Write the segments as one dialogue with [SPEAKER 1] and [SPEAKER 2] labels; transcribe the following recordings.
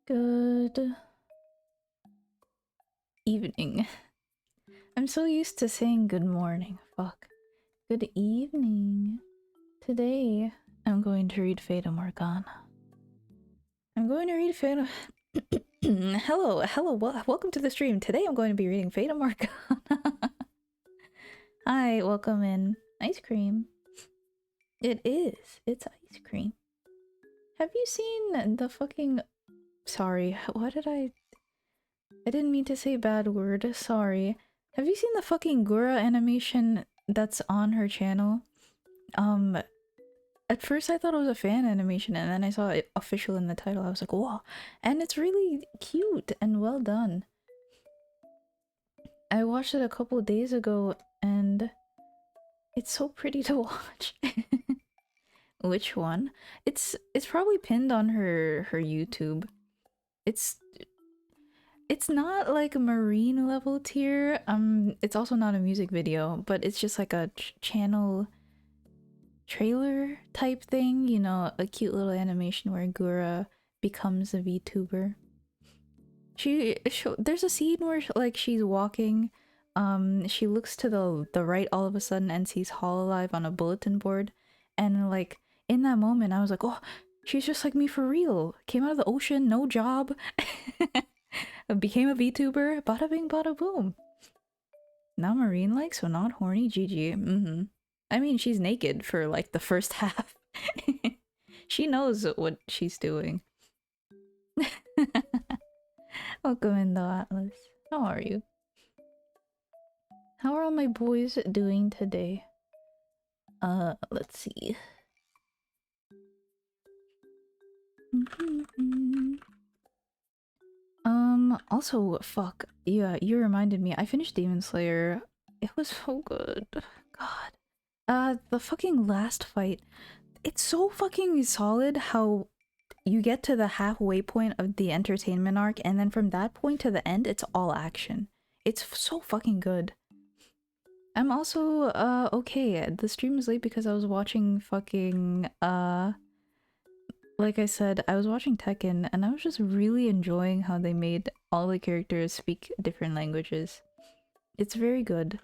[SPEAKER 1] Good evening. I'm so used to saying good morning. Fuck. Good evening. Today, I'm going to read Fata Morgana. I'm going to read Fata... hello, welcome to the stream. Today I'm going to be reading Fata Morgana. Hi, welcome in. Ice cream. It is. It's ice cream. Have you seen the fucking... Sorry, what did I didn't mean to say a bad word, sorry. Have you seen the fucking Gura animation that's on her channel? At first I thought it was a fan animation, and then I saw it official in the title. I was like, wow. And it's really cute and well done. I watched it a couple days ago, and it's so pretty to watch. Which one? It's probably pinned on her YouTube. It's not like a marine level tier. It's also not a music video, but it's just like a channel trailer type thing, you know, a cute little animation where Gura becomes a VTuber. There's a scene where like she's walking, she looks to the right all of a sudden and sees Hololive on a bulletin board, and like in that moment I was like, oh, she's just like me for real. Came out of the ocean, no job. Became a VTuber, bada bing bada boom. Not marine like, so not horny, GG. I mean, she's naked for like the first half. She knows what she's doing. Welcome in though, Atlas. How are you? How are all my boys doing today? Let's see. Also, fuck. Yeah, you reminded me. I finished Demon Slayer. It was so good. God. The fucking last fight. It's so fucking solid how you get to the halfway point of the entertainment arc, and then from that point to the end, it's all action. It's so fucking good. I'm also, okay. The stream is late because I was watching fucking, like I said, I was watching Tekken, and I was just really enjoying how they made all the characters speak different languages. It's very good.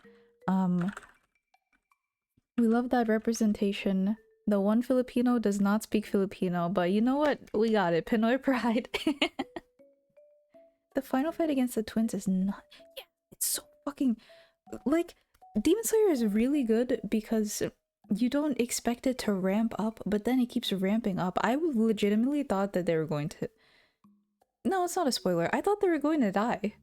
[SPEAKER 1] We love that representation. The one Filipino does not speak Filipino, but you know what? We got it. Pinoy pride. The final fight against the twins is not... Yeah, it's so fucking... Like, Demon Slayer is really good because you don't expect it to ramp up, but then it keeps ramping up. I legitimately thought that they were going to... No, it's not a spoiler. I thought they were going to die.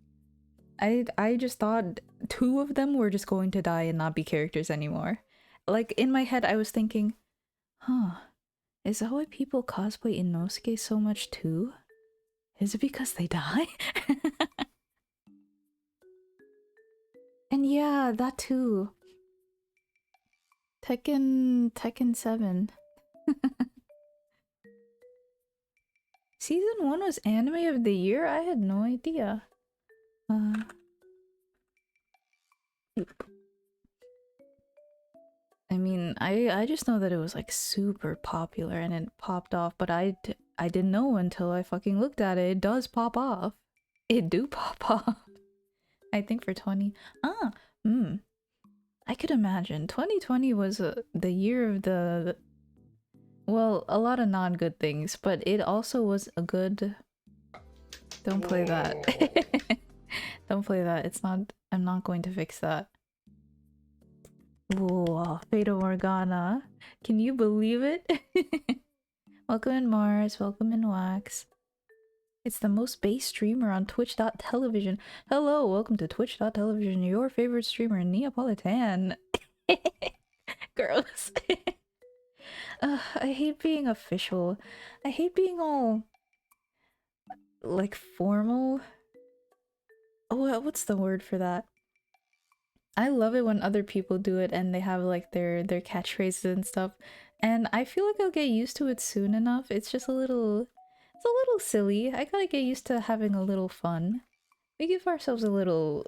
[SPEAKER 1] I just thought two of them were just going to die and not be characters anymore. Like, in my head, I was thinking, huh, is that why people cosplay Inosuke so much too? Is it because they die? And yeah, that too. Tekken 7. Season 1 was anime of the year? I had no idea. I mean, I just know that it was like super popular and it popped off, but I didn't know until I fucking looked at it. It does pop off. It do pop off. I think for 20. I could imagine. 2020 was the year of the... Well, a lot of non-good things, but it also was a good... Don't play that. Don't play that. It's not... I'm not going to fix that. Whoa, Fata Morgana. Can you believe it? Welcome in Mars, welcome in Wax. It's the most base streamer on Twitch.television. Hello, welcome to Twitch.television, your favorite streamer, Neapolitanne. Gross. I hate being official. I hate being all... like, formal. Oh, what's the word for that? I love it when other people do it and they have like their catchphrases and stuff. And I feel like I'll get used to it soon enough. It's just a little... It's a little silly. I gotta get used to having a little fun. We give ourselves a little...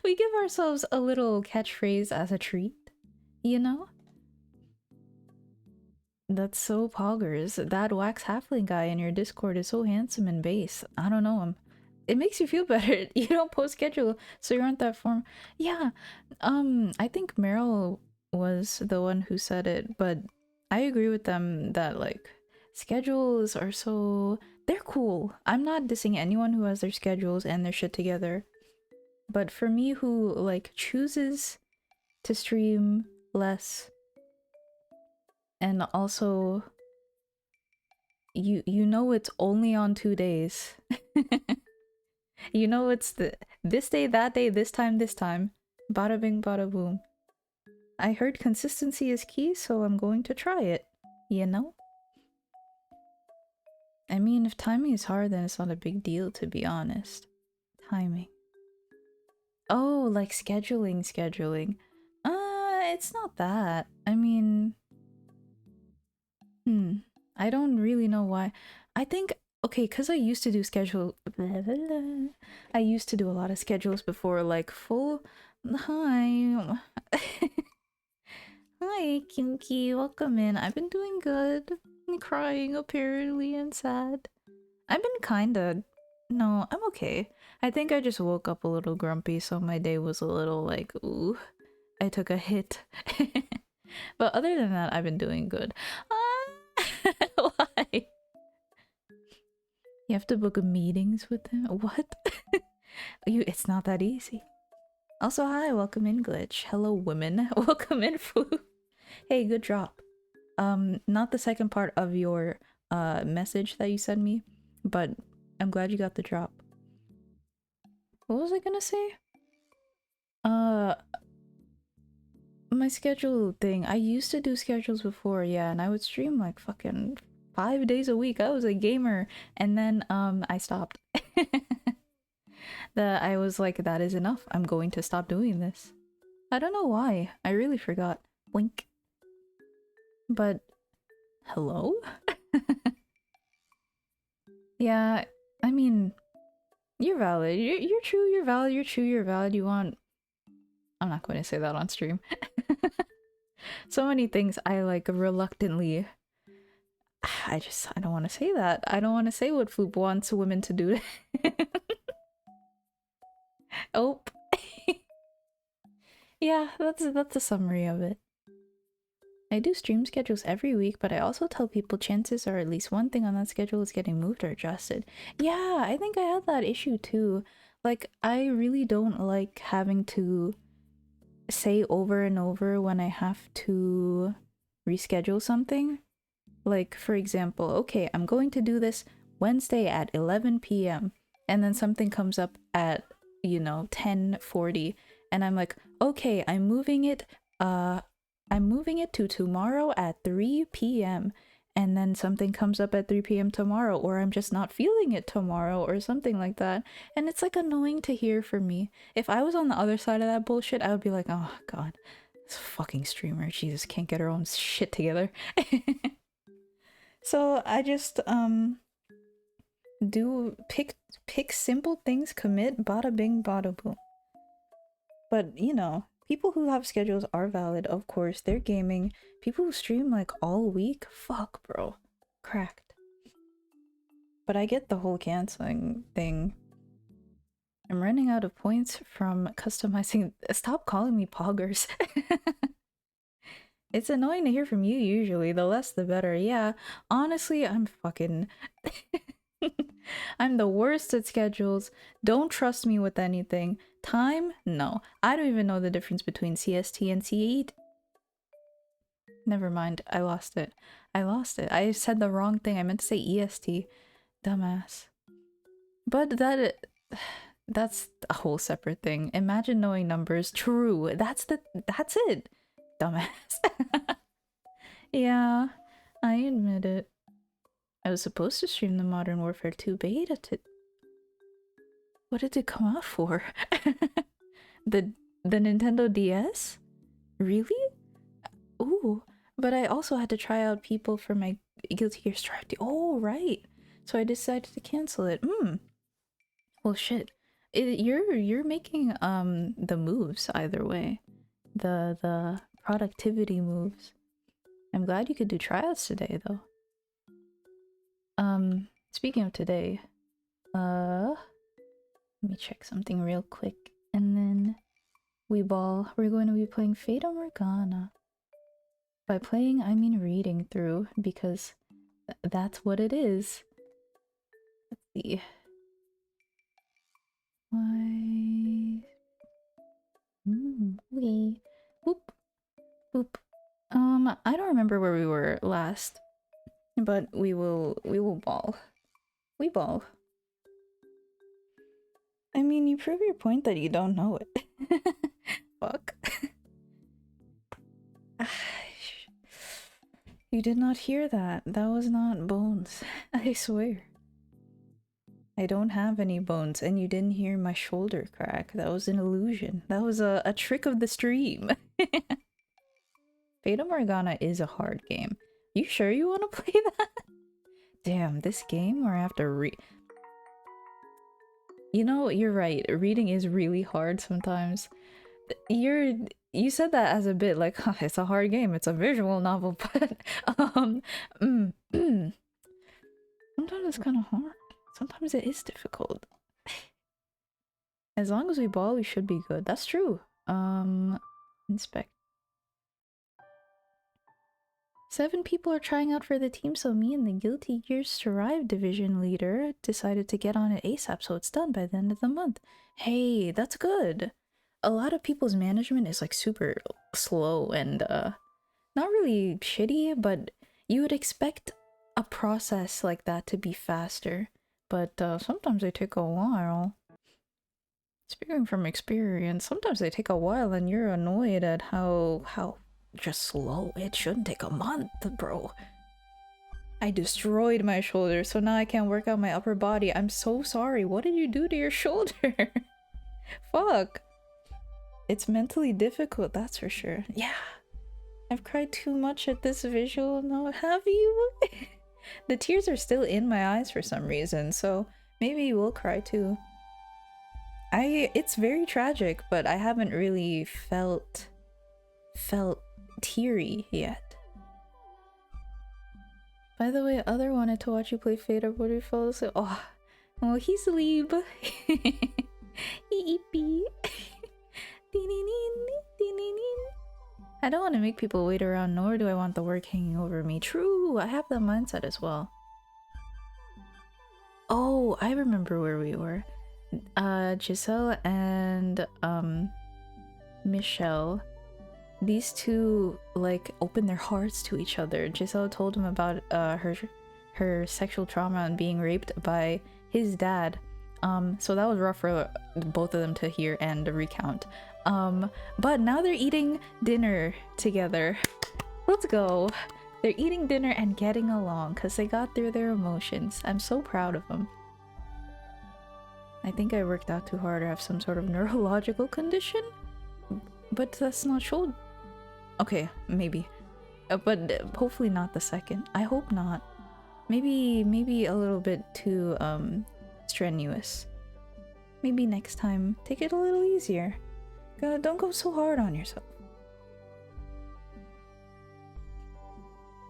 [SPEAKER 1] we give ourselves a little catchphrase as a treat. You know? That's so poggers. That wax halfling guy in your Discord is so handsome and base. I don't know him. It makes you feel better. You don't post schedule, so you aren't that form. Yeah, I think Meryl was the one who said it, but I agree with them that like schedules are so... They're cool. I'm not dissing anyone who has their schedules and their shit together. But for me who like chooses to stream less and also you know it's only on 2 days. You know it's this day, that day, this time, bada bing, bada boom. I heard consistency is key, so I'm going to try it, you know? I mean, if timing is hard, then it's not a big deal, to be honest. Timing. Oh, like scheduling. It's not that. I mean... I don't really know why. I think... Okay, because I used to do schedule... I used to do a lot of schedules before, like, full... Hi... Hi, Kinky, welcome in. I've been doing good. I'm crying, apparently, and sad. I've been kinda... No, I'm okay. I think I just woke up a little grumpy, so my day was a little like, ooh, I took a hit. But other than that, I've been doing good. Why? You have to book meetings with him? What? It's not that easy. Also, hi, welcome in, Glitch. Hello, women. Welcome in, Foo. Hey, good drop. Not the second part of your message that you sent me, but I'm glad you got the drop. What was I gonna say? Uh, my schedule thing. I used to do schedules before, yeah, and I would stream like fucking 5 days a week. I was a gamer, and then I stopped. I was like, that is enough. I'm going to stop doing this. I don't know why. I really forgot. Blink. But hello? Yeah, I mean, you're valid. You're true, you're valid, you're true, you're valid. You want. I'm not going to say that on stream. So many things I like reluctantly. I don't want to say that. I don't want to say what Floop wants women to do. Oh. Yeah, that's a summary of it. I do stream schedules every week, but I also tell people chances are at least one thing on that schedule is getting moved or adjusted. Yeah, I think I had that issue too. Like, I really don't like having to say over and over when I have to reschedule something. Like, for example, okay, I'm going to do this Wednesday at 11 p.m. and then something comes up at, 10:40 and I'm like, okay, I'm moving it to tomorrow at 3 p.m. and then something comes up at 3 p.m. tomorrow, or I'm just not feeling it tomorrow or something like that. And it's like annoying to hear from me. If I was on the other side of that bullshit, I would be like, oh god, this fucking streamer, Jesus, can't get her own shit together. So I just do pick simple things, commit, bada bing, bada boom. But people who have schedules are valid, of course. They're gaming. People who stream like all week, fuck, bro, cracked. But I get the whole canceling thing. I'm running out of points from customizing. Stop calling me poggers. It's annoying to hear from you usually. The less the better. Yeah, honestly, I'm fucking... I'm the worst at schedules. Don't trust me with anything. Time? No. I don't even know the difference between CST and C8. Never mind. I lost it. I said the wrong thing. I meant to say EST. Dumbass. But that's a whole separate thing. Imagine knowing numbers. True. That's it. Dumbass. Yeah, I admit it. I was supposed to stream the Modern Warfare 2 beta to... What did it come out for? the Nintendo DS? Really? Ooh, but I also had to try out people for my Guilty Gear Strive. Oh, right. So I decided to cancel it. Well, shit. You're making the moves either way. The productivity moves. I'm glad you could do tryouts today though. Speaking of today, let me check something real quick and then we're going to be playing Fata Morgana. By playing, I mean reading through, because that's what it is. Let's see. Why? Okay. Boop. Boop. I don't remember where we were last, but we will ball. We ball. I mean, you prove your point that you don't know it. Fuck. You did not hear that. That was not bones. I swear. I don't have any bones, and you didn't hear my shoulder crack. That was an illusion. That was a trick of the stream. Fata Morgana is a hard game. You sure you want to play that? Damn, this game where I have to read... You're right. Reading is really hard sometimes. You said that as a bit like, huh, it's a hard game. It's a visual novel, but sometimes it's kind of hard. Sometimes it is difficult. As long as we ball, we should be good. That's true. Inspect. 7 people are trying out for the team, so me and the Guilty Gear Strive division leader decided to get on it ASAP, so it's done by the end of the month. Hey, that's good. A lot of people's management is like super slow and not really shitty, but you would expect a process like that to be faster. But sometimes they take a while. Speaking from experience, sometimes they take a while and you're annoyed at how just slow. It shouldn't take a month, bro. I destroyed my shoulder, so now I can't work out my upper body. I'm so sorry. What did you do to your shoulder? Fuck. It's mentally difficult, that's for sure. Yeah. I've cried too much at this visual. No, have you? The tears are still in my eyes for some reason, so maybe you will cry too. It's very tragic, but I haven't really felt teary yet. By the way, Other wanted to watch you play Fate of Waterfall, so oh, he's Lieb. Eepee. I don't want to make people wait around, nor do I want the work hanging over me. True, I have that mindset as well. Oh, I remember where we were. Giselle and Michelle, these two like opened their hearts to each other. Giselle told him about her sexual trauma and being raped by his dad. So that was rough for both of them to hear and recount. But now they're eating dinner together. Let's go. They're eating dinner and getting along because they got through their emotions. I'm so proud of them. I think I worked out too hard or have some sort of neurological condition, but that's not shown. Okay, maybe, but hopefully not the second. I hope not. Maybe a little bit too strenuous. Maybe next time take it a little easier. Don't go so hard on yourself.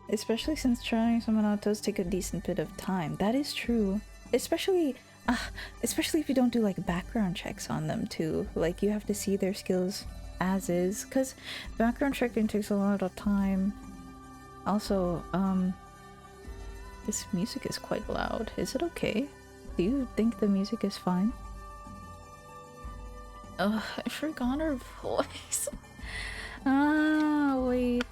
[SPEAKER 1] Especially since trying someone out does take a decent bit of time. That is true. Especially if you don't do like background checks on them too. Like you have to see their skills as is, because background checking takes a lot of time. Also, this music is quite loud. Is it okay? Do you think the music is fine? Ugh, I forgot her voice. Wait.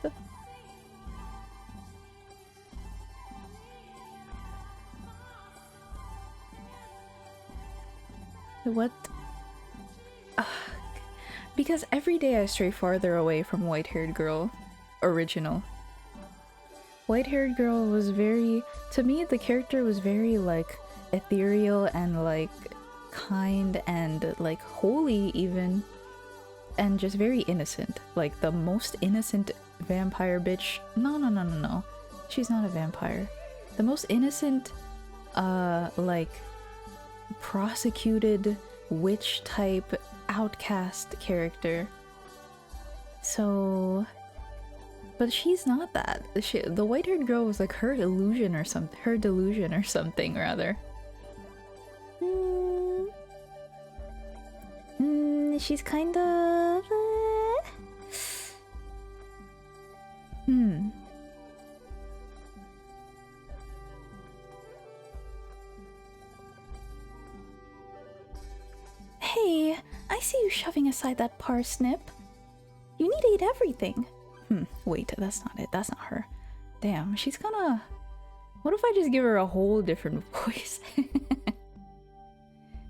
[SPEAKER 1] What? Because every day I stray farther away from White-Haired Girl original. White-Haired Girl was very, to me the character was very like ethereal and like kind and like holy even, and just very innocent, like the most innocent vampire bitch. No, she's not a vampire. The most innocent like prosecuted witch type outcast character. So, but she's not that. The white-haired girl was like her illusion or something, her delusion or something rather. She's kind of Hey, I see you shoving aside that parsnip. You need to eat everything. Wait, that's not it. That's not her. Damn, she's gonna... What if I just give her a whole different voice?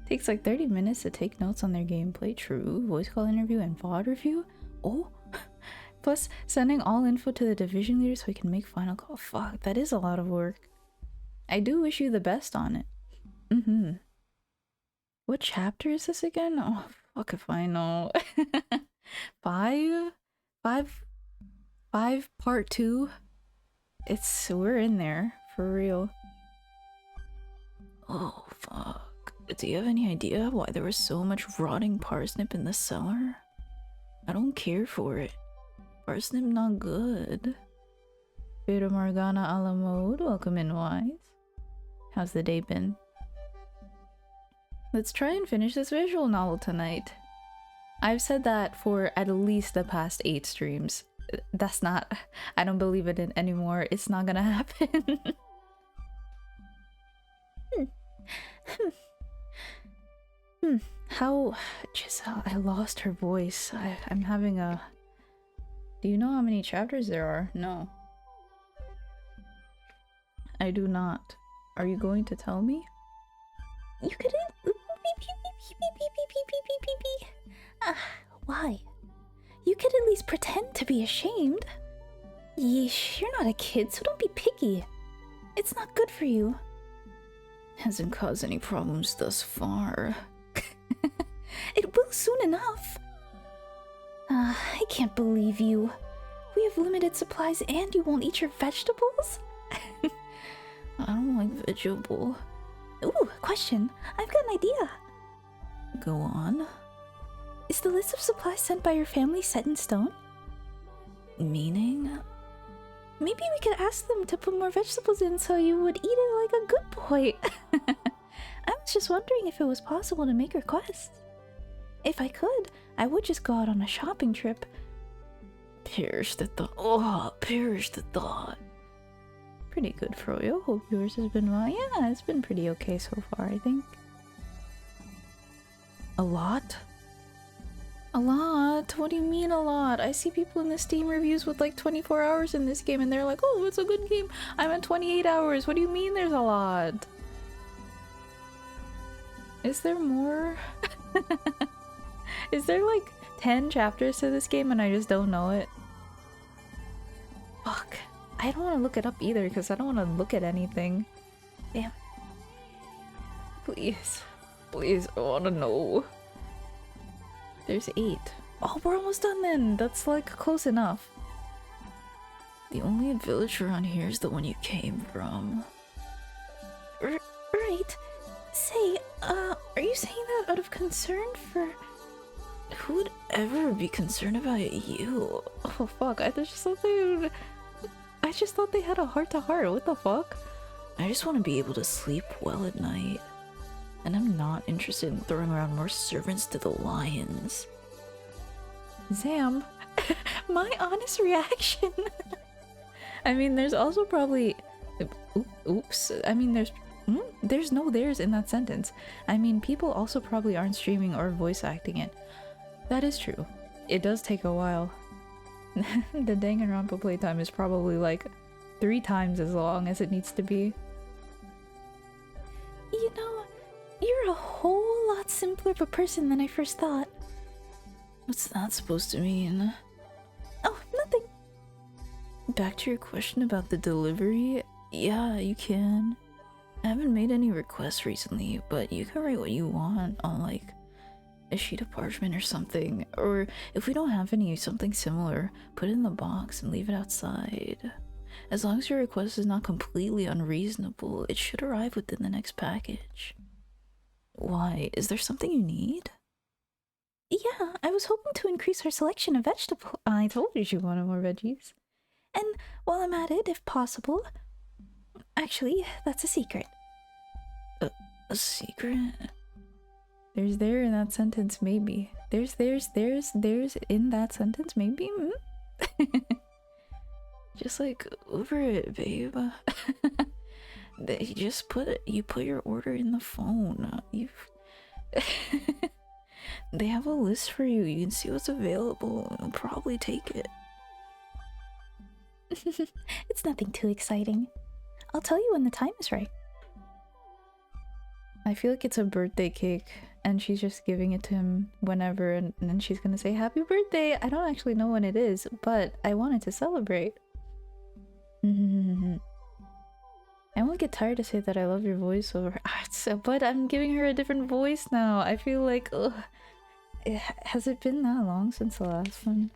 [SPEAKER 1] Takes like 30 minutes to take notes on their gameplay. True. Voice call interview and VOD review. Oh. Plus, sending all info to the division leader so he can make final call. Fuck, that is a lot of work. I do wish you the best on it. What chapter is this again? Oh, fuck if I know. Five part 2? We're in there, for real. Oh, fuck. Do you have any idea why there was so much rotting parsnip in the cellar? I don't care for it. Parsnip not good. Fata Morgana a la mode, welcome in Wise. How's the day been? Let's try and finish this visual novel tonight. I've said that for at least the past 8 streams. That's not... I don't believe it anymore. It's not gonna happen. How... Giselle, I lost her voice. I'm having a... Do you know how many chapters there are? No. I do not. Are you going to tell me? You couldn't... Why? You could at least pretend to be ashamed. Yeesh, you're not a kid, so don't be picky. It's not good for you. Hasn't caused any problems thus far. It will soon enough. I can't believe you. We have limited supplies and you won't eat your vegetables? I don't like vegetable. Ooh, question. I've got an idea. Go on. Is the list of supplies sent by your family set in stone? Meaning? Maybe we could ask them to put more vegetables in so you would eat it like a good boy. I was just wondering if it was possible to make requests. If I could, I would just go out on a shopping trip. Perish the thought. Oh, perish the thought. Pretty good, Froyo. Hope yours has been well. Yeah, it's been pretty okay so far, I think. A lot? A lot? What do you mean a lot? I see people in the Steam reviews with like 24 hours in this game and they're like, oh, it's a good game. I'm at 28 hours. What do you mean there's a lot? Is there more? Is there like 10 chapters to this game and I just don't know it? Fuck. I don't want to look it up either because I don't want to look at anything. Damn. Please. Please, I want to know. There's 8. Oh, we're almost done then. That's like close enough. The only village around here is the one you came from. Right. Say, are you saying that out of concern for... Who would ever be concerned about you? Oh fuck, I just thought they had a heart-to-heart. What the fuck? I just want to be able to sleep well at night. And I'm not interested in throwing around more servants to the lions. Zam, my honest reaction. I mean, there's also probably... Oops. I mean, there's no theirs in that sentence. I mean, people also probably aren't streaming or voice acting it. That is true. It does take a while. The Danganronpa playtime is probably like 3 times as long as it needs to be. You know, you're a whole lot simpler of a person than I first thought. What's that supposed to mean? Oh, nothing. Back to your question about the delivery. Yeah, you can. I haven't made any requests recently, but you can write what you want on like a sheet of parchment or something. Or if we don't have any, something similar, put it in the box and leave it outside. As long as your request is not completely unreasonable, it should arrive within the next package. Why? Is there something you need? Yeah, I was hoping to increase our selection of vegetables. I told you she wanted more veggies. And while I'm at it, if possible... Actually, that's a secret. A secret? There's there in that sentence, maybe. There's in that sentence, maybe? Just like, over it, babe. You put your order in the phone. They have a list for you. You can see what's available and probably take it. It's nothing too exciting. I'll tell you when the time is right. I feel like it's a birthday cake and she's just giving it to him whenever and then she's gonna say happy birthday. I don't actually know when it is, but I wanted to celebrate. I won't get tired to say that I love your voiceover, but I'm giving her a different voice now. I feel like, ugh. Has it been that long since the last one?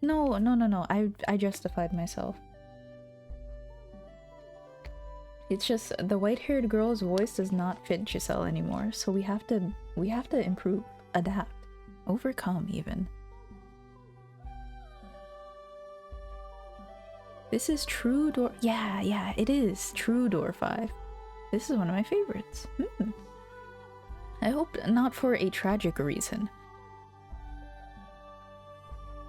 [SPEAKER 1] No. I justified myself. It's just the white-haired girl's voice does not fit Giselle anymore, so we have to improve, adapt, overcome even. This is True Door. Yeah, it is True Door 5. This is one of my favorites. I hope not for a tragic reason.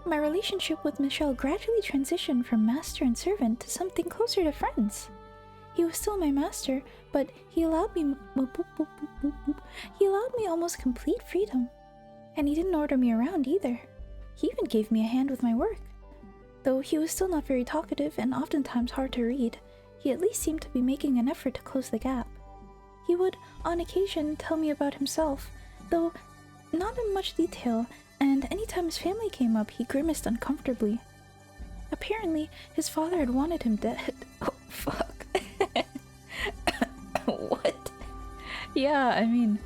[SPEAKER 1] My relationship with Michelle gradually transitioned from master and servant to something closer to friends. He was still my master, but he allowed me almost complete freedom. And he didn't order me around either. He even gave me a hand with my work. Though he was still not very talkative and oftentimes hard to read, he at least seemed to be making an effort to close the gap. He would, on occasion, tell me about himself, though not in much detail, and anytime his family came up, he grimaced uncomfortably. Apparently, his father had wanted him dead. Oh, fuck. What? Yeah, I mean...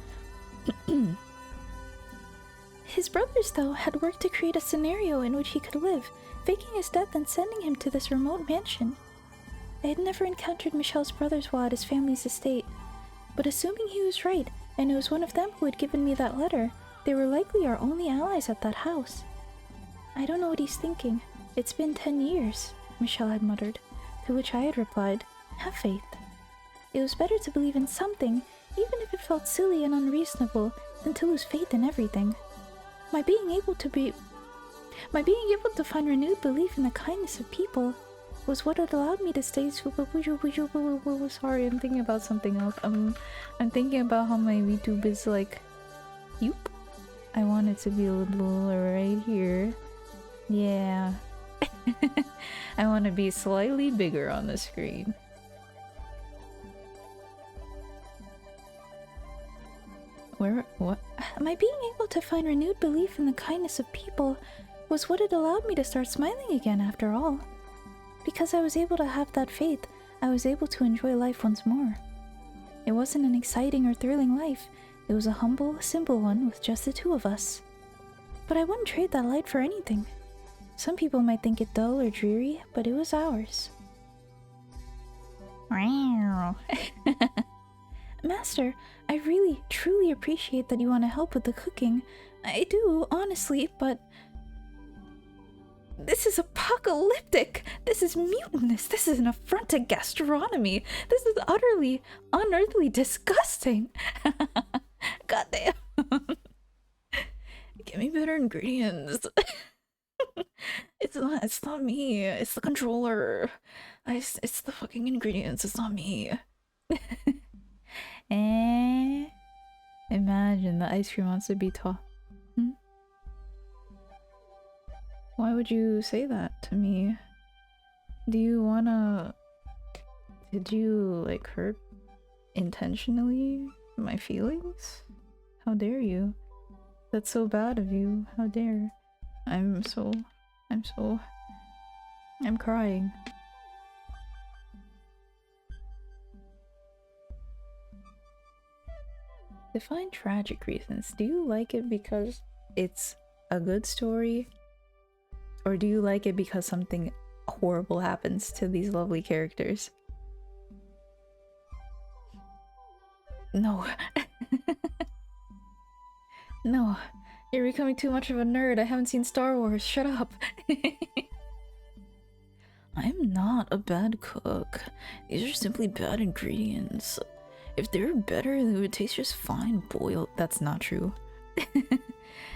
[SPEAKER 1] His brothers, though, had worked to create a scenario in which he could live, faking his death and sending him to this remote mansion. I had never encountered Michelle's brothers while at his family's estate, but assuming he was right, and it was one of them who had given me that letter, they were likely our only allies at that house. I don't know what he's thinking. It's been 10 years, Michelle had muttered, to which I had replied, have faith. It was better to believe in something, even if it felt silly and unreasonable, than to lose faith in everything. My being able to find renewed belief in the kindness of people was what had allowed me to stay sorry, I'm thinking about something else. I'm thinking about how my VTube is like, yoop. I want it to be a little right here. Yeah. I want to be slightly bigger on the screen. What? My being able to find renewed belief in the kindness of people was what had allowed me to start smiling again after all. Because I was able to have that faith, I was able to enjoy life once more. It wasn't an exciting or thrilling life, it was a humble, simple one with just the two of us. But I wouldn't trade that light for anything. Some people might think it dull or dreary, but it was ours. Master, I really, truly appreciate that you want to help with the cooking. I do, honestly, but... This is apocalyptic! This is mutinous! This is an affront to gastronomy! This is utterly, unearthly disgusting! Goddamn! Give me better ingredients. It's not me. It's the controller. It's the fucking ingredients. It's not me. Imagine the ice cream wants to be tall. Why would you say that to me? Do you wanna... Did you, like, hurt intentionally my feelings? How dare you? That's so bad of you. How dare. I'm crying. Define tragic reasons. Do you like it because it's a good story? Or do you like it because something horrible happens to these lovely characters? No. No. You're becoming too much of a nerd. I haven't seen Star Wars. Shut up. I'm not a bad cook. These are simply bad ingredients. If they were better, they would taste just fine boiled. That's not true.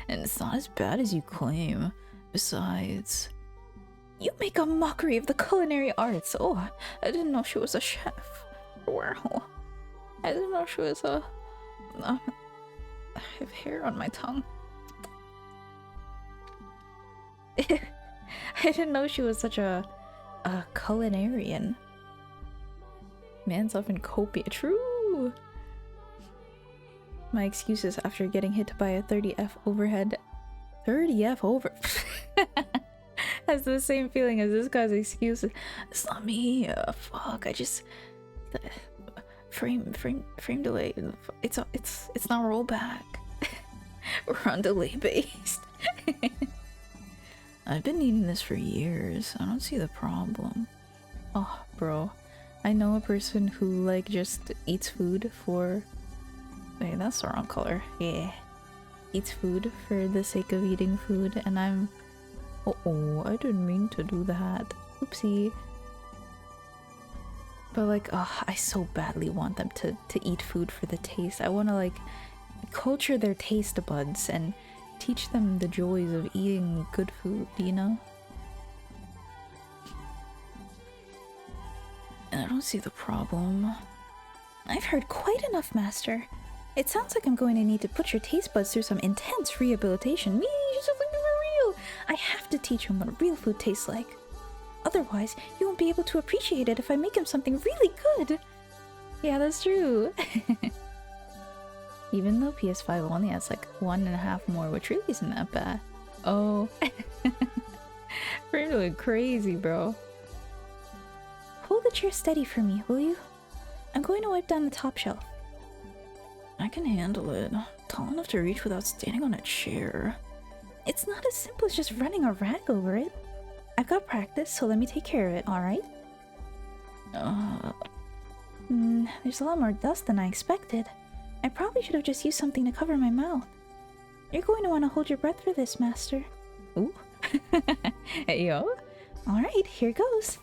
[SPEAKER 1] And it's not as bad as you claim. Besides... You make a mockery of the culinary arts. Oh, I didn't know she was a chef. Wow. I didn't know she was a... I have hair on my tongue. I didn't know she was such a culinarian. Man's often copious. True! My excuses after getting hit by a 30F overhead. 30F over... Has the same feeling as this guy's excuses. It's not me. Fuck, I just... Frame delay. It's not rollback. We're on delay based. I've been eating this for years. I don't see the problem. Oh, bro. I know a person who, like, just eats food for... Wait, that's the wrong color. Yeah. Eats food for the sake of eating food, and I'm... Uh-oh, I didn't mean to do that. Oopsie. But, like, oh, I so badly want them to eat food for the taste. I want to, like, culture their taste buds and teach them the joys of eating good food, you know? And I don't see the problem. I've heard quite enough, Master. It sounds like I'm going to need to put your taste buds through some intense rehabilitation. Me, just like for real. I have to teach him what real food tastes like. Otherwise, you won't be able to appreciate it if I make him something really good. Yeah, that's true. Even though PS5 only has like 1.5 more, which really isn't that bad. Oh. We're doing crazy, bro. Hold the chair steady for me, will you? I'm going to wipe down the top shelf. I can handle it. Tall enough to reach without standing on a chair. It's not as simple as just running a rag over it. I've got practice, so let me take care of it, alright? There's a lot more dust than I expected. I probably should have just used something to cover my mouth. You're going to want to hold your breath for this, Master. Ooh. Hey, yo. Alright, here goes.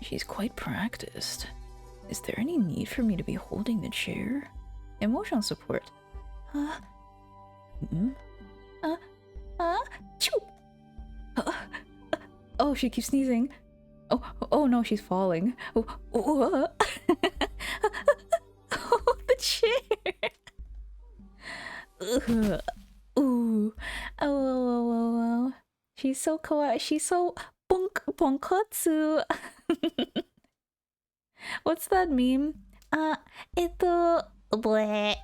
[SPEAKER 1] She's quite practiced. Is there any need for me to be holding the chair? Emotional support. Choo! Oh, she keeps sneezing. Oh no, she's falling. Oh, the chair! Ooh. Oh. She's so kawaii. She's so bonkotsu. What's that meme? Bleh.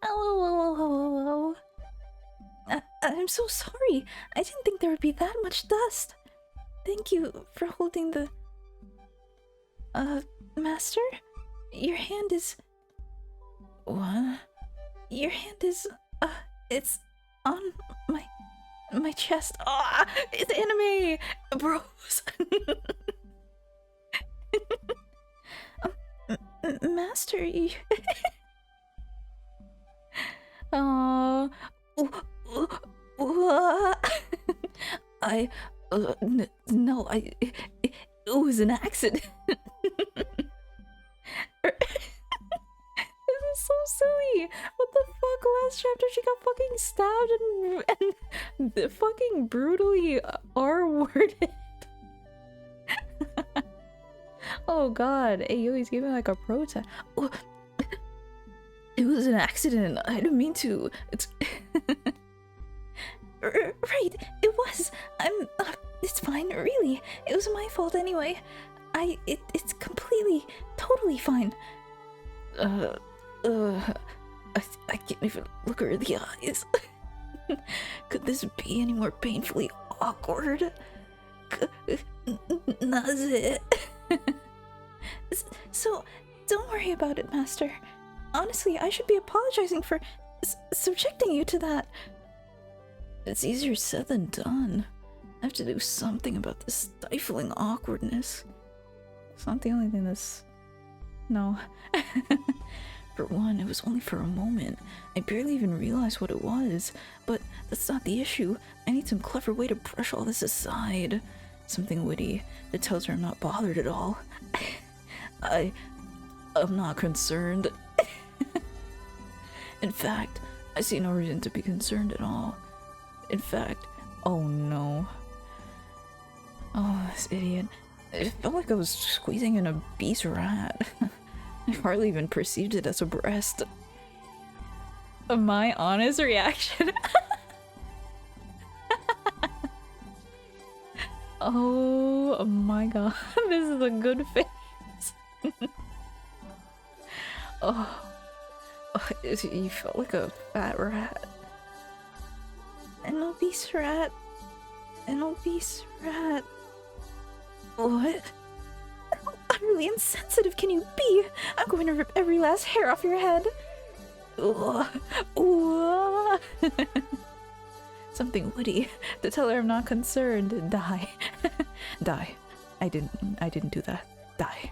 [SPEAKER 1] Oh. I'm so sorry. I didn't think there would be that much dust. Thank you for holding the... Master? Your hand is... What? Your hand is... it's on my chest. Ah! It's anime! Bros! Master, you... Oh... No, it was an accident. This is so silly. What the fuck? Last chapter she got fucking stabbed and fucking brutally R-worded. Oh god. Hey, yo, he's giving like a protest. Oh, it was an accident. I didn't mean to. It's... Right, it was. It's fine, really. It was my fault anyway. It's completely, totally fine. I can't even look her in the eyes. Could this be any more painfully awkward? Naze. So, don't worry about it, Master. Honestly, I should be apologizing for subjecting you to that. It's easier said than done. I have to do something about this stifling awkwardness. It's not the only thing that's... No. For one, it was only for a moment. I barely even realized what it was. But that's not the issue. I need some clever way to brush all this aside. Something witty that tells her I'm not bothered at all. I'm not concerned. In fact, I see no reason to be concerned at all. In fact, oh no. Oh, this idiot. It felt like I was squeezing in a beast rat. I hardly even perceived it as a breast. My honest reaction. Oh my god, this is a good face. Oh, you felt like a fat rat. An obese rat. An obese rat. What? How utterly insensitive can you be? I'm going to rip every last hair off your head. Something witty to tell her I'm not concerned. Die. Die. I didn't do that. Die.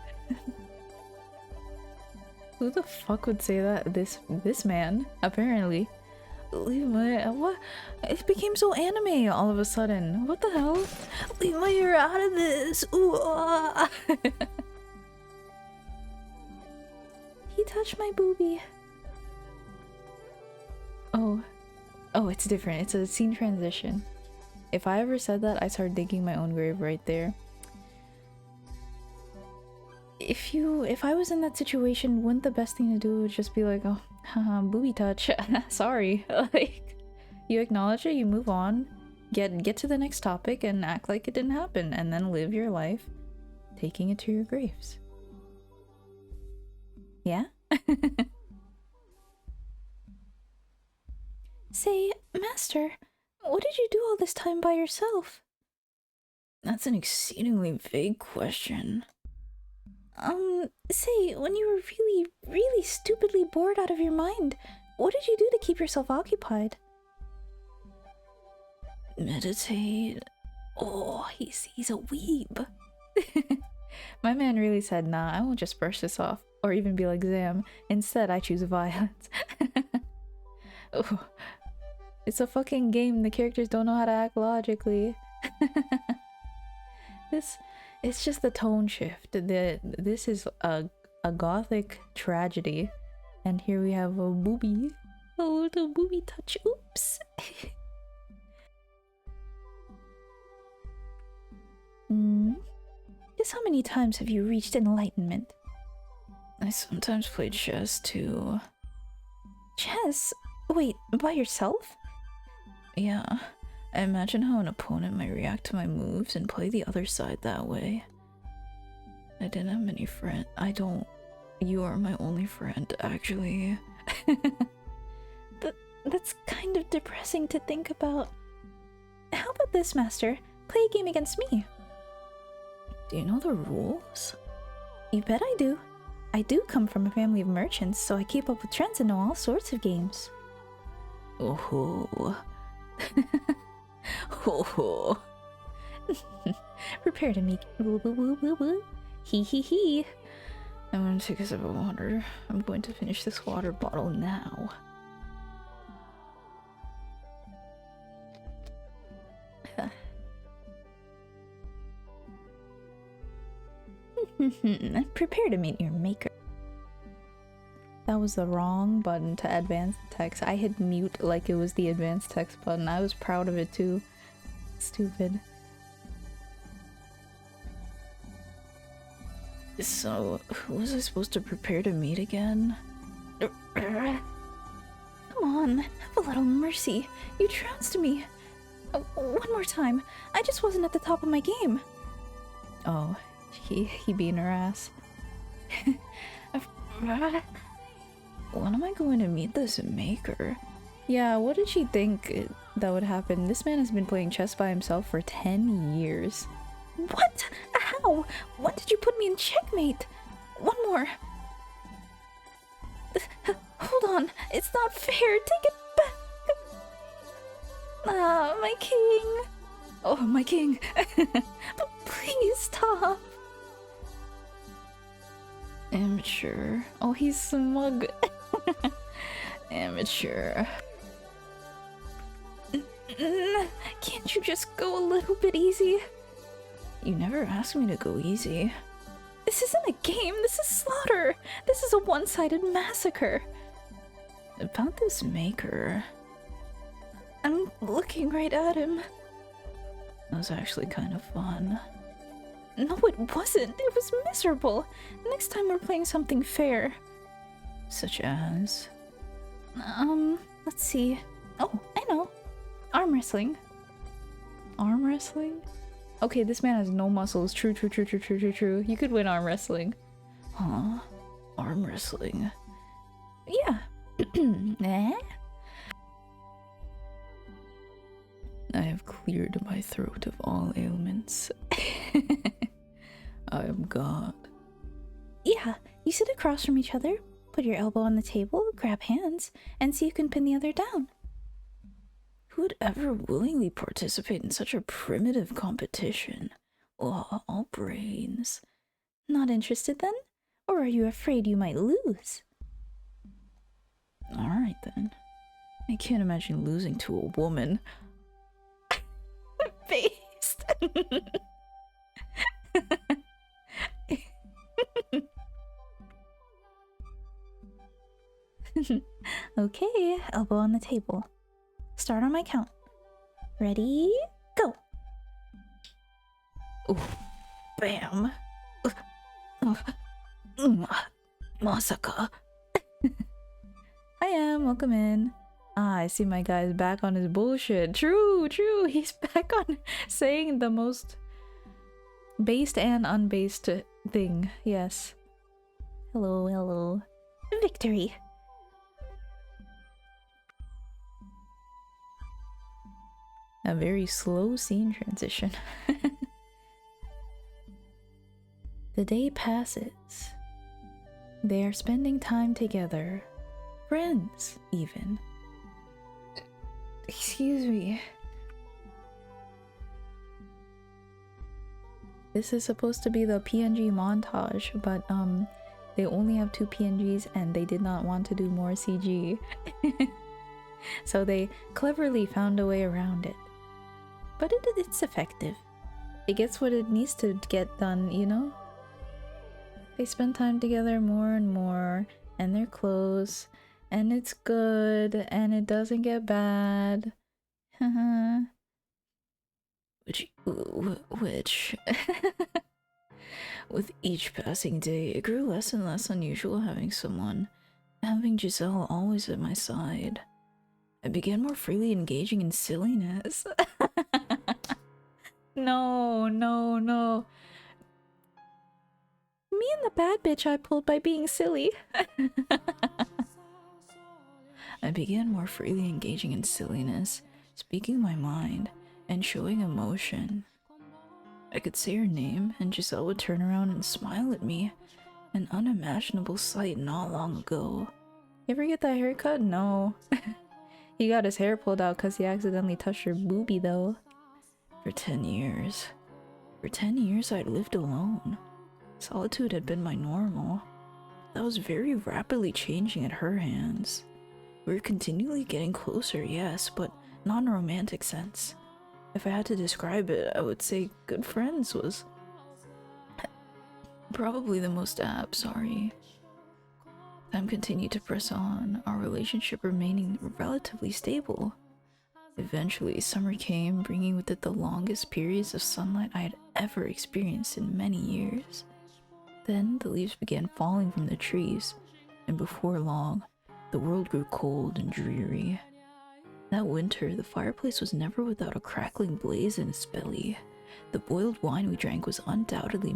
[SPEAKER 1] Who the fuck would say that? This man, apparently. Leave my... What? It became so anime all of a sudden. What the hell? Leave my hair out of this. He touched my boobie. Oh, it's different. It's a scene transition. If I ever said that, I'd start digging my own grave right there. If I was in that situation, wouldn't the best thing to do just be like, oh, haha, booby touch. Sorry. Like, you acknowledge it, you move on, get to the next topic and act like it didn't happen, and then live your life taking it to your graves. Yeah? Say, Master, what did you do all this time by yourself? That's an exceedingly vague question. Say, when you were really, really stupidly bored out of your mind, what did you do to keep yourself occupied? Meditate. Oh, he's a weeb. My man really said, nah, I won't just brush this off, or even be like Zam. Instead, I choose violence. Oh, it's a fucking game. The characters don't know how to act logically. It's just the tone shift. This is a gothic tragedy, and here we have a booby, a little booby touch. Oops. Just how many times have you reached enlightenment? I sometimes play chess too. Chess? Wait, by yourself? Yeah. I imagine how an opponent might react to my moves and play the other side that way. I didn't have many friends. I don't. You are my only friend, actually. That's kind of depressing to think about. How about this, Master? Play a game against me. Do you know the rules? You bet I do. I do come from a family of merchants, so I keep up with trends and know all sorts of games. Oh. Oh. Prepare to meet. Woo woo woo woo woo. Hee hee hee. I'm gonna take a sip of water. I'm going to finish this water bottle now. Prepare to meet your maker. That was the wrong button to advance text. I hit mute like it was the advanced text button. I was proud of it too. Stupid. So, who was I supposed to prepare to meet again? Come on, have a little mercy. You trounced me. One more time. I just wasn't at the top of my game. Oh, he being her ass. When am I going to meet this maker? Yeah, what did she think that would happen? This man has been playing chess by himself for 10 years. What? How? When did you put me in checkmate? One more. Hold on. It's not fair. Take it back. Ah, my king. Oh, my king. Please stop. Amateur. Oh, he's smug. Amateur. Can't you just go a little bit easy? You never asked me to go easy. This isn't a game, this is slaughter! This is a one-sided massacre! About this maker... I'm looking right at him. That was actually kind of fun. No, it wasn't! It was miserable! Next time we're playing something fair. Such as... let's see. Oh, I know. Arm wrestling. Arm wrestling? Okay, this man has no muscles. True. You could win arm wrestling. Huh? Arm wrestling? Yeah. Eh? I have cleared my throat of all ailments. I am God. Yeah, you sit across from each other, put your elbow on the table, grab hands, and see who can pin the other down. Who would ever willingly participate in such a primitive competition? Oh, all brains. Not interested then? Or are you afraid you might lose? Alright then. I can't imagine losing to a woman. Based. Okay, elbow on the table. Start on my count. Ready? Go! Ooh, bam! Masaka! I am, welcome in. Ah, I see my guy's back on his bullshit. True! He's back on saying the most based and unbased thing. Yes. Hello. Victory. A very slow scene transition. The day passes. They are spending time together. Friends, even. Excuse me. This is supposed to be the PNG montage, but they only have 2 PNGs and they did not want to do more CG. So they cleverly found a way around it. But it's effective. It gets what it needs to get done, you know? They spend time together more and more, and they're close, and it's good, and it doesn't get bad. Which with each passing day, it grew less and less unusual having Giselle always at my side. I began more freely engaging in silliness. No. Me and the bad bitch I pulled by being silly. I began more freely engaging in silliness, speaking my mind, and showing emotion. I could say her name, and Giselle would turn around and smile at me. An unimaginable sight not long ago. You ever get that haircut? No. He got his hair pulled out because he accidentally touched her boobie though. For 10 years. For 10 years I'd lived alone. Solitude had been my normal. That was very rapidly changing at her hands. We were continually getting closer, yes, but not in a romantic sense. If I had to describe it, I would say good friends was probably the most apt, sorry. Time continued to press on, our relationship remaining relatively stable. Eventually, summer came, bringing with it the longest periods of sunlight I had ever experienced in many years. Then the leaves began falling from the trees, and before long, the world grew cold and dreary. That winter, the fireplace was never without a crackling blaze in its belly. The boiled wine we drank was undoubtedly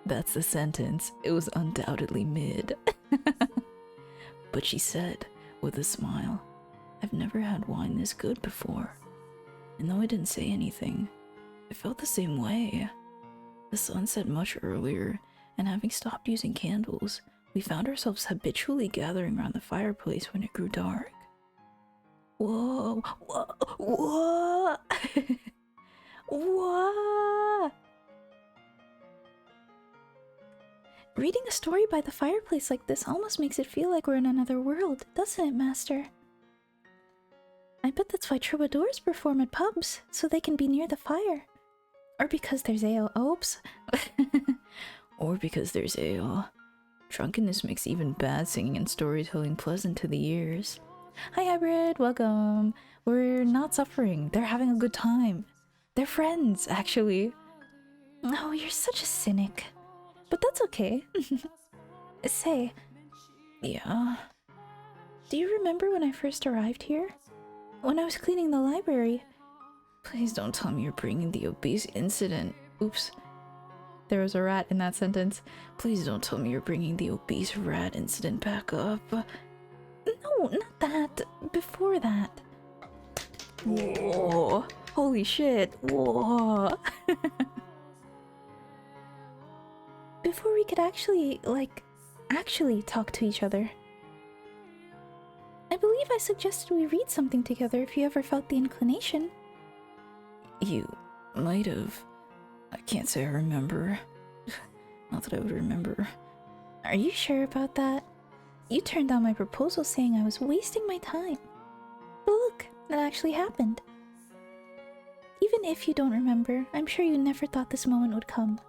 [SPEAKER 1] That's the sentence. It was undoubtedly mid. But she said, with a smile, I've never had wine this good before. And though I didn't say anything, I felt the same way. The sun set much earlier, and having stopped using candles, we found ourselves habitually gathering around the fireplace when it grew dark. Whoa, whoa, whoa, whoa! Reading a story by the fireplace like this almost makes it feel like we're in another world, doesn't it, Master? I bet that's why troubadours perform at pubs, so they can be near the fire. Or because there's ale. Oops. Or because there's ale. Drunkenness makes even bad singing and storytelling pleasant to the ears. Hi, Hybrid. Welcome. We're not suffering. They're having a good time. They're friends, actually. Oh, you're such a cynic. But that's okay. Say, yeah. Do you remember when I first arrived here? When I was cleaning the library? Please don't tell me you're bringing the obese incident. Oops. There was a rat in that sentence. Please don't tell me you're bringing the obese rat incident back up. No, not that. Before that. Whoa. Holy shit. Whoa. Before we could actually talk to each other. I believe I suggested we read something together if you ever felt the inclination. You might have. I can't say I remember. Not that I would remember. Are you sure about that? You turned down my proposal saying I was wasting my time. But look, that actually happened. Even if you don't remember, I'm sure you never thought this moment would come.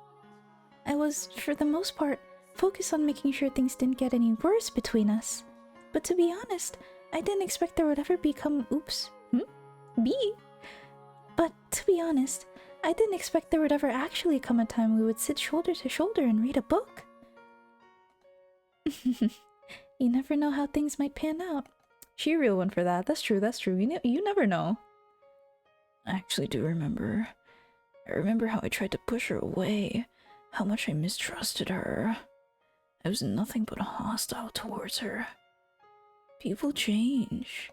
[SPEAKER 1] I was, for the most part, focused on making sure things didn't get any worse between us. But to be honest, I didn't expect there would ever become B. But to be honest, I didn't expect there would ever actually come a time we would sit shoulder to shoulder and read a book. You never know how things might pan out. She a real one for that. That's true, that's true. You never know. I actually do remember. I remember how I tried to push her away. how much I mistrusted her. I was nothing but hostile towards her. People change.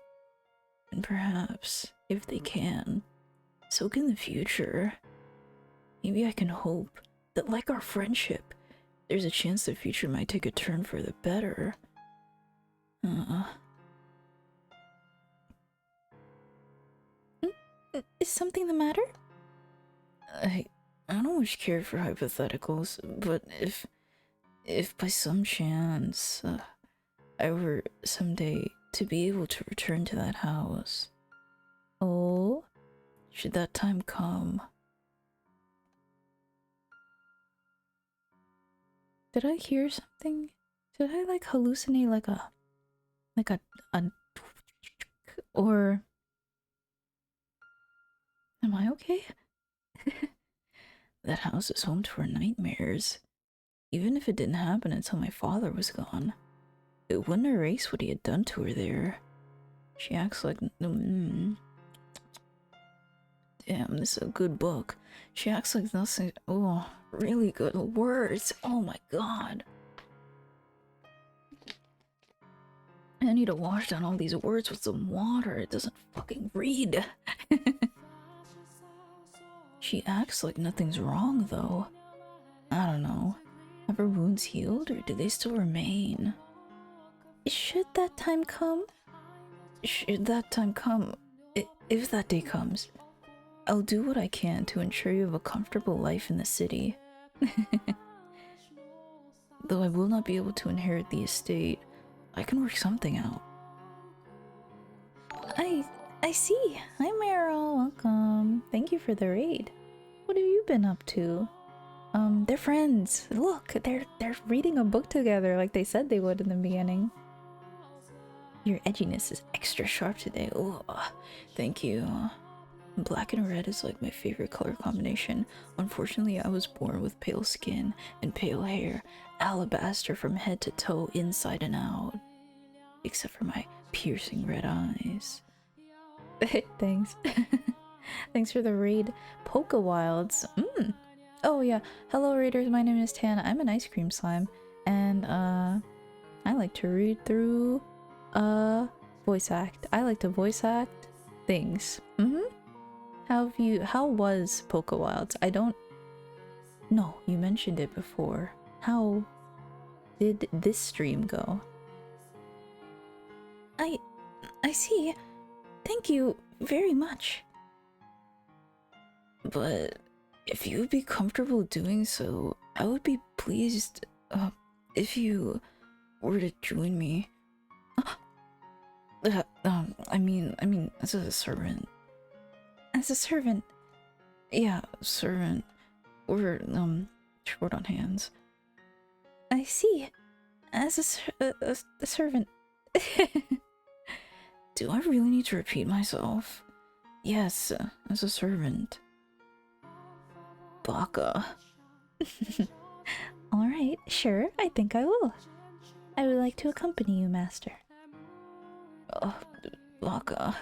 [SPEAKER 1] And perhaps, if they can, so can the future. Maybe I can hope that, like our friendship, there's a chance the future might take a turn for the better. Is something the matter? I don't much care for hypotheticals, but if by some chance I were someday to be able to return to that house, oh, should that time come? Did I hear something? Did I like hallucinate like a or am I okay? That house is home to her nightmares. Even if it didn't happen until my father was gone, it wouldn't erase what he had done to her there. She acts like... Damn, this is a good book. She acts like nothing... Oh, really good words. Oh my god. I need to wash down all these words with some water. It doesn't fucking read. She acts like nothing's wrong, though. I don't know. Have her wounds healed, or do they still remain? Should that time come? Should that time come? If that day comes, I'll do what I can to ensure you have a comfortable life in the city. Though I will not be able to inherit the estate, I can work something out. I see. Hi Meryl, welcome. Thank you for the raid. What have you been up to? They're friends. Look, they're reading a book together like they said they would in the beginning. Your edginess is extra sharp today. Oh, thank you. Black and red is like my favorite color combination. Unfortunately, I was born with pale skin and pale hair, alabaster from head to toe, inside and out. Except for my piercing red eyes. Thanks. Thanks for the raid. Polka Wilds. Oh yeah. Hello raiders, my name is Tana. I'm an ice cream slime. And I like to read through voice act. I like to voice act things. How was Polka Wilds? I don't know. You mentioned it before. How did this stream go? I see. Thank you very much. But if you would be comfortable doing so, I would be pleased if you were to join me. I mean, as a servant. As a servant? Yeah, servant. We're, short on hands. I see. As a servant. Do I really need to repeat myself? Yes, as a servant. Baka. Alright, sure, I think I will. I would like to accompany you, master. Baka.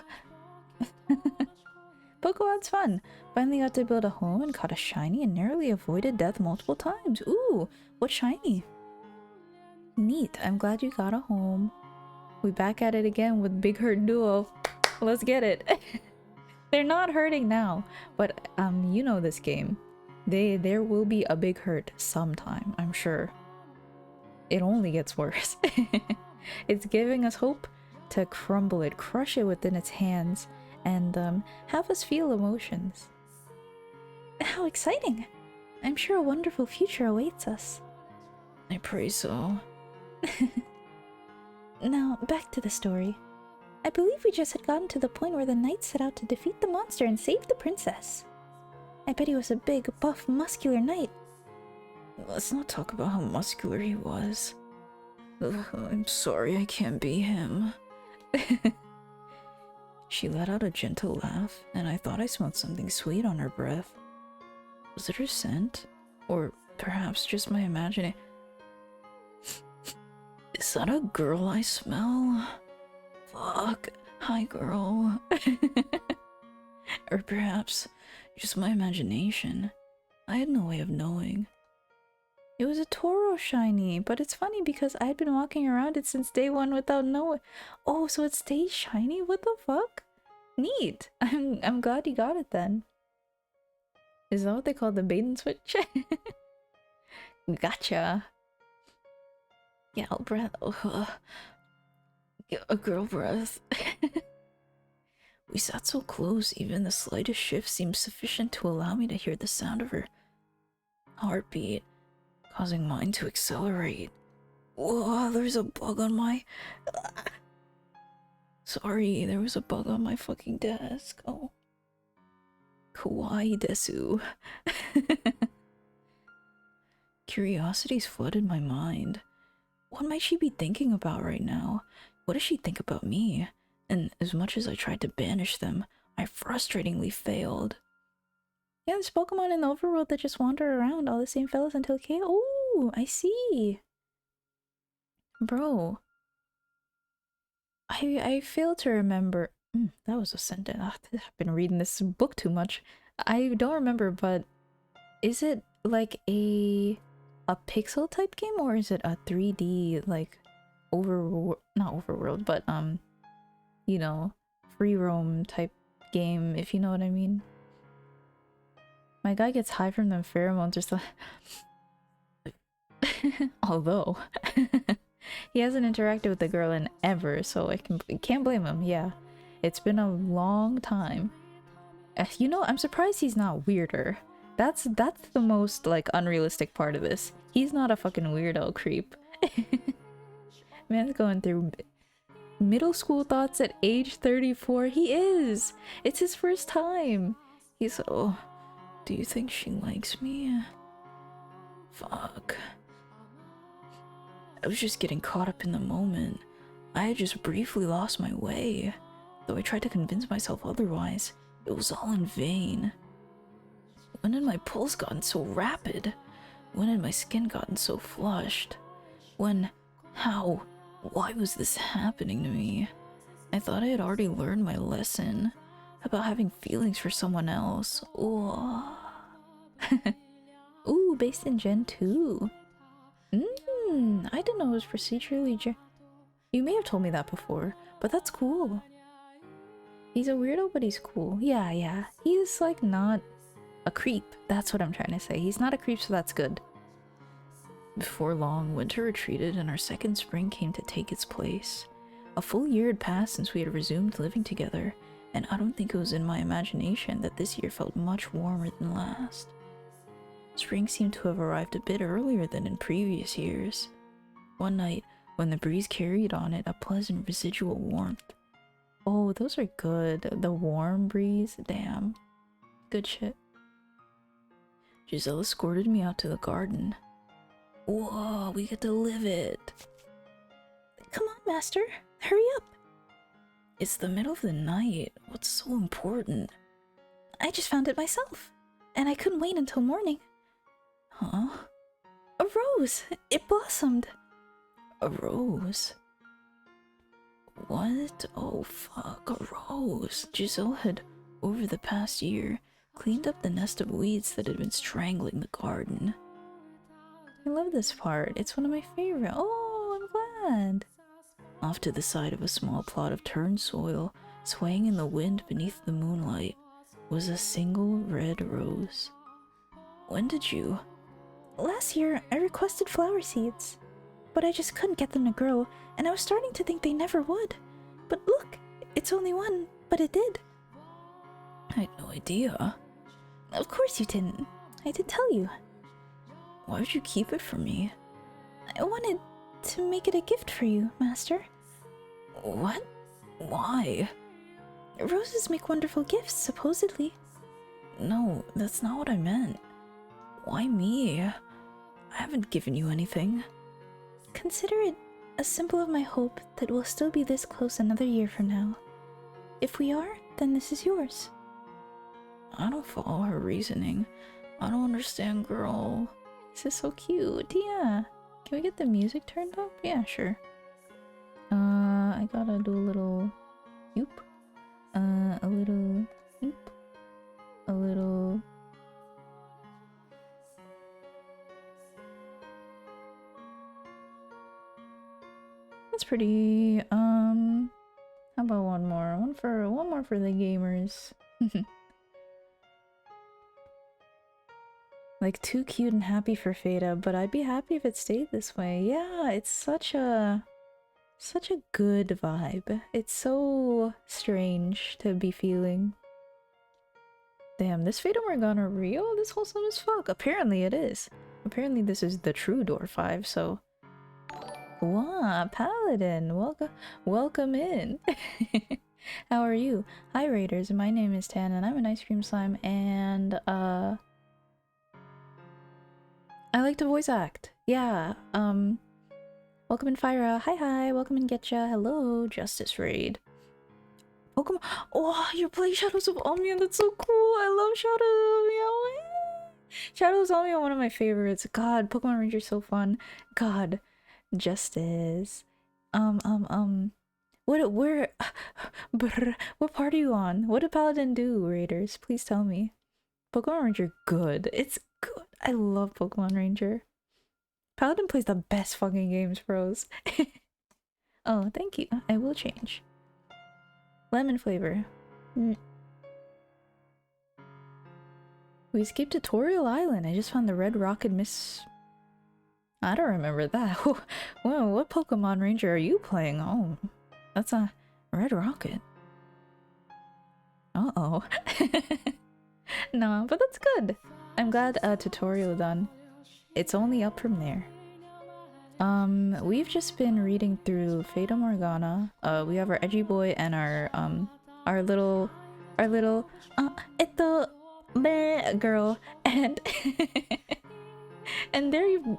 [SPEAKER 1] Pokemon's fun. Finally got to build a home and caught a shiny and narrowly avoided death multiple times. Ooh, what shiny? Neat, I'm glad you got a home. We back at it again with Big Hurt Duo. Let's get it. They're not hurting now, but you know this game. There will be a big hurt sometime, I'm sure. It only gets worse. It's giving us hope to crumble it, crush it within its hands, and have us feel emotions. How exciting! I'm sure a wonderful future awaits us. I pray so. Now, back to the story. I believe we just had gotten to the point where the knights set out to defeat the monster and save the princess. I bet he was a big, buff, muscular knight. Let's not talk about how muscular he was. Ugh, I'm sorry I can't be him. She let out a gentle laugh, and I thought I smelled something sweet on her breath. Was it her scent? Or perhaps just my imagining? Is that a girl I smell? Fuck. Hi, girl. Or perhaps just my imagination. I had no way of knowing. It was a Toro shiny, but it's funny because I'd been walking around it since day one without knowing. Oh, so it stays shiny? What the fuck? Neat. I'm glad you got it then. Is that what they call the bait and switch? Gotcha. Gal breath. A girl breath. We sat so close, even the slightest shift seemed sufficient to allow me to hear the sound of her heartbeat, causing mine to accelerate. Whoa, there's a bug on my... Sorry, there was a bug on my fucking desk. Oh. Kawaii desu. Curiosities flooded my mind. What might she be thinking about right now? What does she think about me? And as much as I tried to banish them, I frustratingly failed. Yeah, there's Pokemon in the overworld that just wander around, all the same fellas until K. Oh, I see. Bro. I fail to remember. That was a sentence. I've been reading this book too much. I don't remember, but is it like a pixel type game, or is it a 3D like not overworld, but you know, free roam type game, if you know what I mean? My guy gets high from them pheromones or something. Although he hasn't interacted with the girl in ever, so I can't blame him. Yeah, it's been a long time. You know, I'm surprised he's not weirder. That's the most like unrealistic part of this. He's not a fucking weirdo creep. Man's going through middle school thoughts at age 34. He is. It's his first time. He's oh, do you think she likes me? Fuck. I was just getting caught up in the moment. I had just briefly lost my way. Though I tried to convince myself otherwise, it was all in vain. When had my pulse gotten so rapid? When had my skin gotten so flushed? When? How? Why was this happening to me? I thought I had already learned my lesson about having feelings for someone else. Ooh. Ooh, based in Gen 2. I didn't know it was procedurally You may have told me that before, but that's cool. He's a weirdo, but he's cool. Yeah. He's like not a creep. That's what I'm trying to say. He's not a creep, so that's good. Before long, winter retreated and our second spring came to take its place. A full year had passed since we had resumed living together, and I don't think it was in my imagination that this year felt much warmer than last. Spring seemed to have arrived a bit earlier than in previous years. One night, when the breeze carried on it a pleasant residual warmth. Oh, those are good. The warm breeze, damn. Good shit. Giselle escorted me out to the garden. Whoa, we get to live it. Come on, master. Hurry up. It's the middle of the night. What's so important? I just found it myself, and I couldn't wait until morning. Huh? A rose! It blossomed! A rose? What? Oh fuck, a rose! Giselle had, over the past year, cleaned up the nest of weeds that had been strangling the garden. I love this part. It's one of my favorite. Oh, I'm glad. Off to the side of a small plot of turned soil, swaying in the wind beneath the moonlight, was a single red rose. When did you? Last year, I requested flower seeds, but I just couldn't get them to grow, and I was starting to think they never would. But look, it's only one, but it did. I had no idea. Of course you didn't. I did tell you. Why would you keep it from me? I wanted to make it a gift for you, master. What? Why? Roses make wonderful gifts, supposedly. No, that's not what I meant. Why me? I haven't given you anything. Consider it a symbol of my hope that we'll still be this close another year from now. If we are, then this is yours. I don't follow her reasoning. I don't understand, girl. This is so cute. Yeah. Can we get the music turned up? Yeah, sure. I gotta do a little yoop. A little yoop. A little That's pretty. How about one more? One more for the gamers. Like, too cute and happy for Fata, but I'd be happy if it stayed this way. Yeah, it's such a good vibe. It's so strange to be feeling. Damn, this Fata Morgana real? This wholesome as fuck. Apparently it is. Apparently this is the true door 5, so... Wow, Paladin! Welcome in! How are you? Hi Raiders, my name is Tan and I'm an ice cream slime and I like to voice act. Yeah, welcome in Fyra. Hi, welcome in Getcha. Hello, Justice Raid. Pokemon. Oh, you're playing Shadows of Almion. That's so cool. I love Shadows of Almion. Shadows of Almion, one of my favorites. God, Pokemon Ranger's so fun. God, Justice. Where, what part are you on? What did Paladin do, Raiders? Please tell me. Pokemon Ranger, good. It's good. I love Pokemon Ranger. Paladin plays the best fucking games, bros. Oh, thank you. I will change. Lemon flavor. We skipped Tutorial Island. I just found the Red Rocket Miss... I don't remember that. Whoa, what Pokemon Ranger are you playing? Oh, that's a Red Rocket. Uh-oh. No, but that's good. I'm glad tutorial done. It's only up from there. We've just been reading through Fata Morgana. We have our edgy boy and our little ito meh girl, and and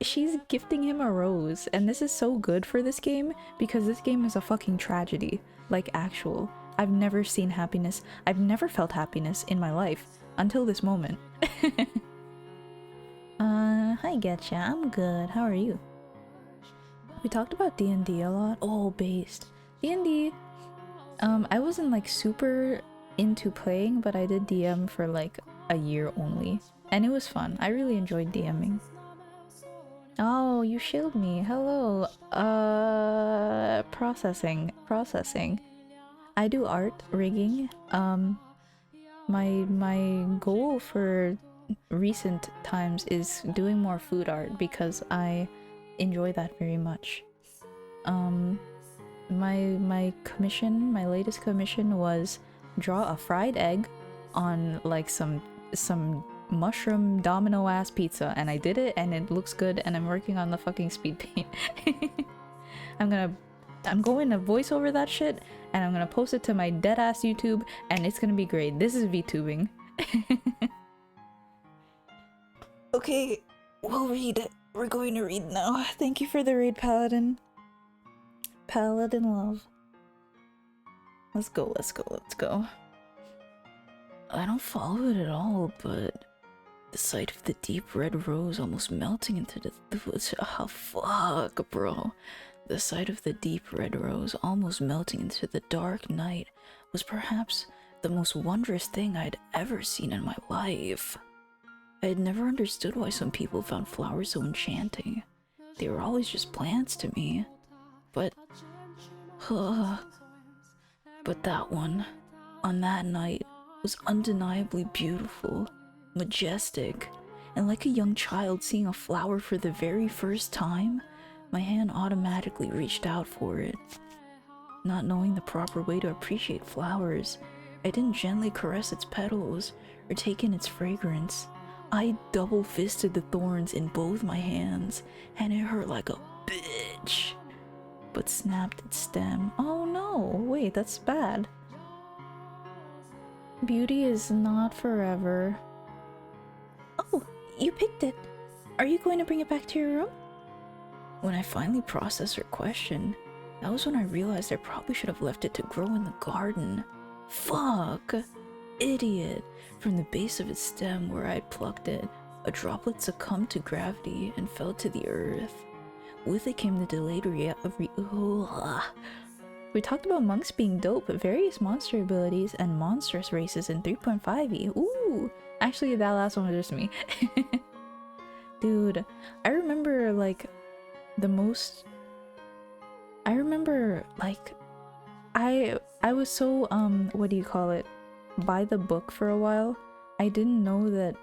[SPEAKER 1] she's gifting him a rose, and this is so good for this game because this game is a fucking tragedy, like actual. I've never seen happiness. I've never felt happiness in my life until this moment. Hi Getcha, I'm good. How are you? We talked about D&D a lot. Oh, based. D&D, I wasn't like super into playing, but I did DM for like a year only. And it was fun. I really enjoyed DMing. Oh, you shielded me. Hello. Processing. I do art rigging. My goal for recent times is doing more food art because I enjoy that very much. My commission, my latest commission was draw a fried egg on like some mushroom domino ass pizza, and I did it and it looks good, and I'm working on the fucking speed paint. I'm going to voice over that shit, and I'm gonna post it to my dead ass YouTube, and it's gonna be great. This is VTubing. Okay, we'll read. We're going to read now. Thank you for the raid, Paladin. Paladin love. Let's go. I don't follow it at all, but the sight of the deep red rose almost melting into the... Oh, fuck, bro. The sight of the deep red rose almost melting into the dark night was perhaps the most wondrous thing I'd ever seen in my life. I had never understood why some people found flowers so enchanting. They were always just plants to me. But that one, on that night, was undeniably beautiful, majestic, and like a young child seeing a flower for the very first time, my hand automatically reached out for it. Not knowing the proper way to appreciate flowers, I didn't gently caress its petals or take in its fragrance. I double-fisted the thorns in both my hands, and it hurt like a bitch. But snapped its stem. Oh no, wait, that's bad. Beauty is not forever. Oh, you picked it. Are you going to bring it back to your room? When I finally processed her question, that was when I realized I probably should have left it to grow in the garden. Fuck! Idiot! From the base of its stem where I plucked it, a droplet succumbed to gravity and fell to the earth. With it came the delayed We talked about monks being dope, various monster abilities, and monstrous races in 3.5e. Ooh! Actually, that last one was just me. Dude, I remember, like, the most I remember like I was so what do you call it? By the book for a while. I didn't know that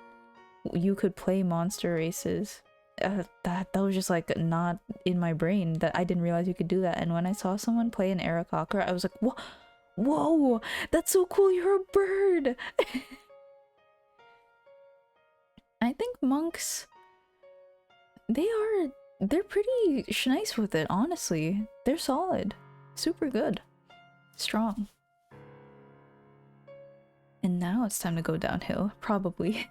[SPEAKER 1] you could play monster races. That was just like not in my brain, that I didn't realize you could do that. And when I saw someone play an Aarakocra, I was like, whoa, that's so cool, you're a bird. I think monks, they're pretty nice with it, honestly. They're solid. Super good. Strong. And now it's time to go downhill, probably.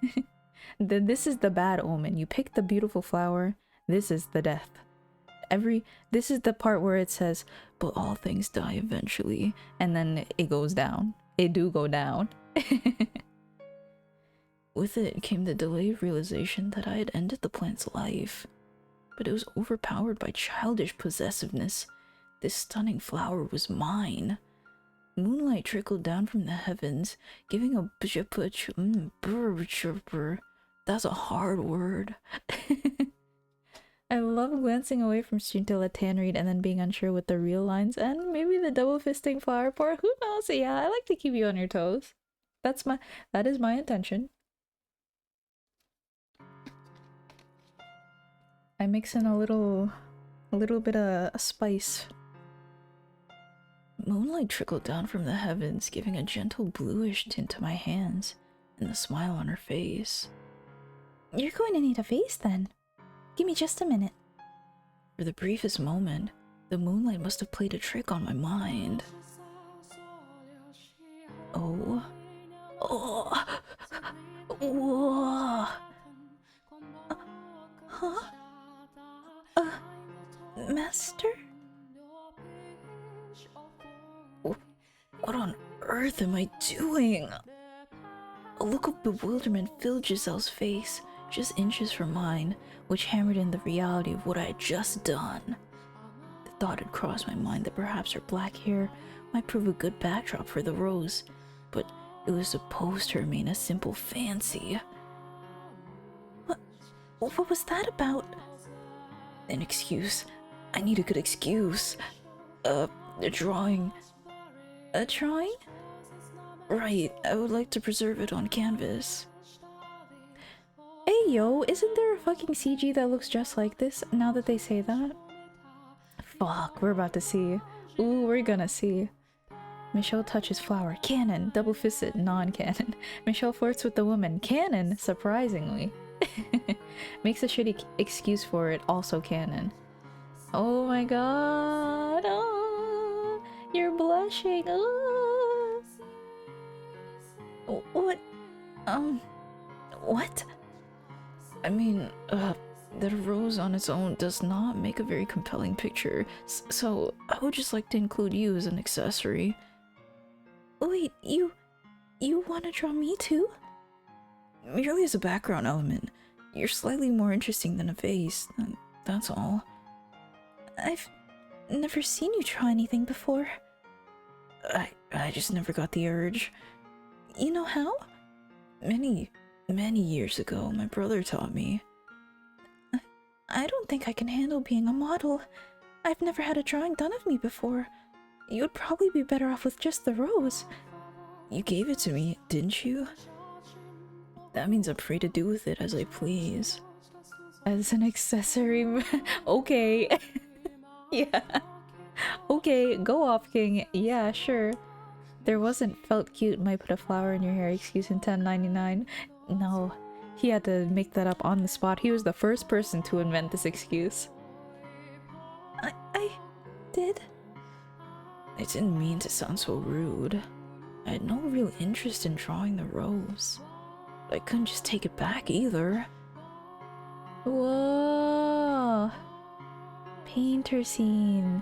[SPEAKER 1] This is the bad omen. You pick the beautiful flower, this is the death. This is the part where it says, but all things die eventually, and then it goes down. It do go down. With it came the delayed realization that I had ended the plant's life, but it was overpowered by childish possessiveness. This stunning flower was mine. Moonlight trickled down from the heavens, giving a chirper. That's a hard word. I love glancing away from scintilla tannery and then being unsure what the real lines and maybe the double fisting flower pour. Who knows? Yeah, I like to keep you on your toes. That is my intention. I mix in a little bit of a spice. Moonlight trickled down from the heavens, giving a gentle bluish tint to my hands and the smile on her face. You're going to need a vase then. Give me just a minute. For the briefest moment, the moonlight must have played a trick on my mind. Oh. Whoa. Huh? Master? What on earth am I doing? A look of bewilderment filled Giselle's face, just inches from mine, which hammered in the reality of what I had just done. The thought had crossed my mind that perhaps her black hair might prove a good backdrop for the rose, but it was supposed to remain a simple fancy. What was that about? An excuse. I need a good excuse. A drawing. A drawing? Right, I would like to preserve it on canvas. Hey yo, isn't there a fucking CG that looks just like this now that they say that? Fuck, we're about to see. Ooh, we're gonna see. Michelle touches flower. Canon. Double-fisted. Non-canon. Michelle flirts with the woman. Canon, surprisingly. Makes a shitty excuse for it. Also canon. Oh my god. Oh, you're blushing. Oh. What? What? I mean, that rose on its own does not make a very compelling picture, so I would just like to include you as an accessory. Wait, you want to draw me too? Merely as a background element. You're slightly more interesting than a vase, that's all. I've never seen you draw anything before. I just never got the urge. You know how? Many years ago, my brother taught me. I don't think I can handle being a model. I've never had a drawing done of me before. You would probably be better off with just the rose. You gave it to me, didn't you? That means I'm free to do with it as I please. As an accessory? Okay. Yeah. Okay, go off, King. Yeah, sure. There wasn't felt cute, might put a flower in your hair excuse in 1099. No, he had to make that up on the spot. He was the first person to invent this excuse. I did? I didn't mean to sound so rude. I had no real interest in drawing the rose. But I couldn't just take it back either. Whoa! Painter scene.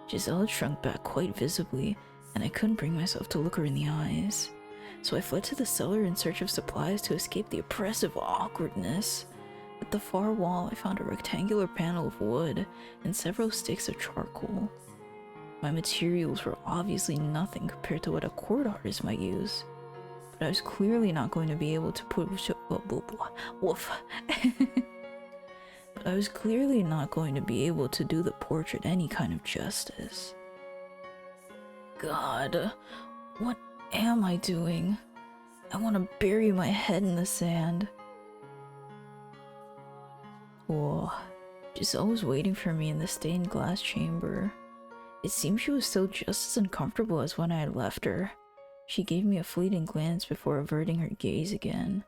[SPEAKER 1] Giselle shrunk back quite visibly, and I couldn't bring myself to look her in the eyes. So I fled to the cellar in search of supplies to escape the oppressive awkwardness. At the far wall, I found a rectangular panel of wood and several sticks of charcoal. My materials were obviously nothing compared to what a court artist might use, but I was clearly not going to be able to put woof. I was clearly not going to be able to do the portrait any kind of justice. God, what am I doing? I want to bury my head in the sand. Whoa. Giselle was waiting for me in the stained glass chamber. It seemed she was still just as uncomfortable as when I had left her. She gave me a fleeting glance before averting her gaze again.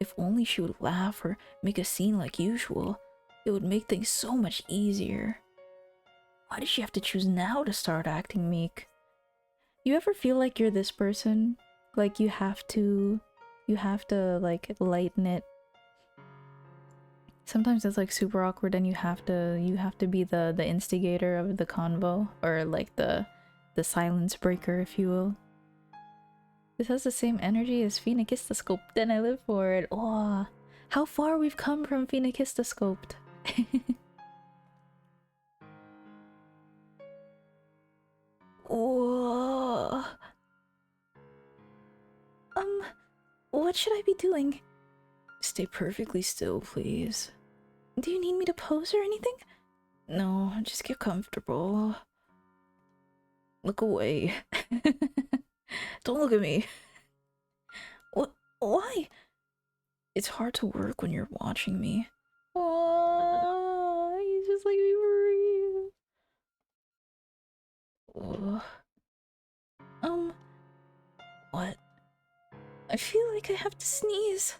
[SPEAKER 1] If only she would laugh or make a scene like usual, it would make things so much easier. Why did she have to choose now to start acting meek? You ever feel like you're this person? Like you have to like lighten it. Sometimes it's like super awkward and you have to be the instigator of the convo, or like the silence breaker, if you will. This has the same energy as Phenakistoscoped, and I live for it. Oh, how far we've come from Phenakistoscoped. Oh. What should I be doing? Stay perfectly still, please. Do you need me to pose or anything? No, just get comfortable. Look away. Don't look at me. What? Why? It's hard to work when you're watching me. Oh, he's just like me for real. What? I feel like I have to sneeze.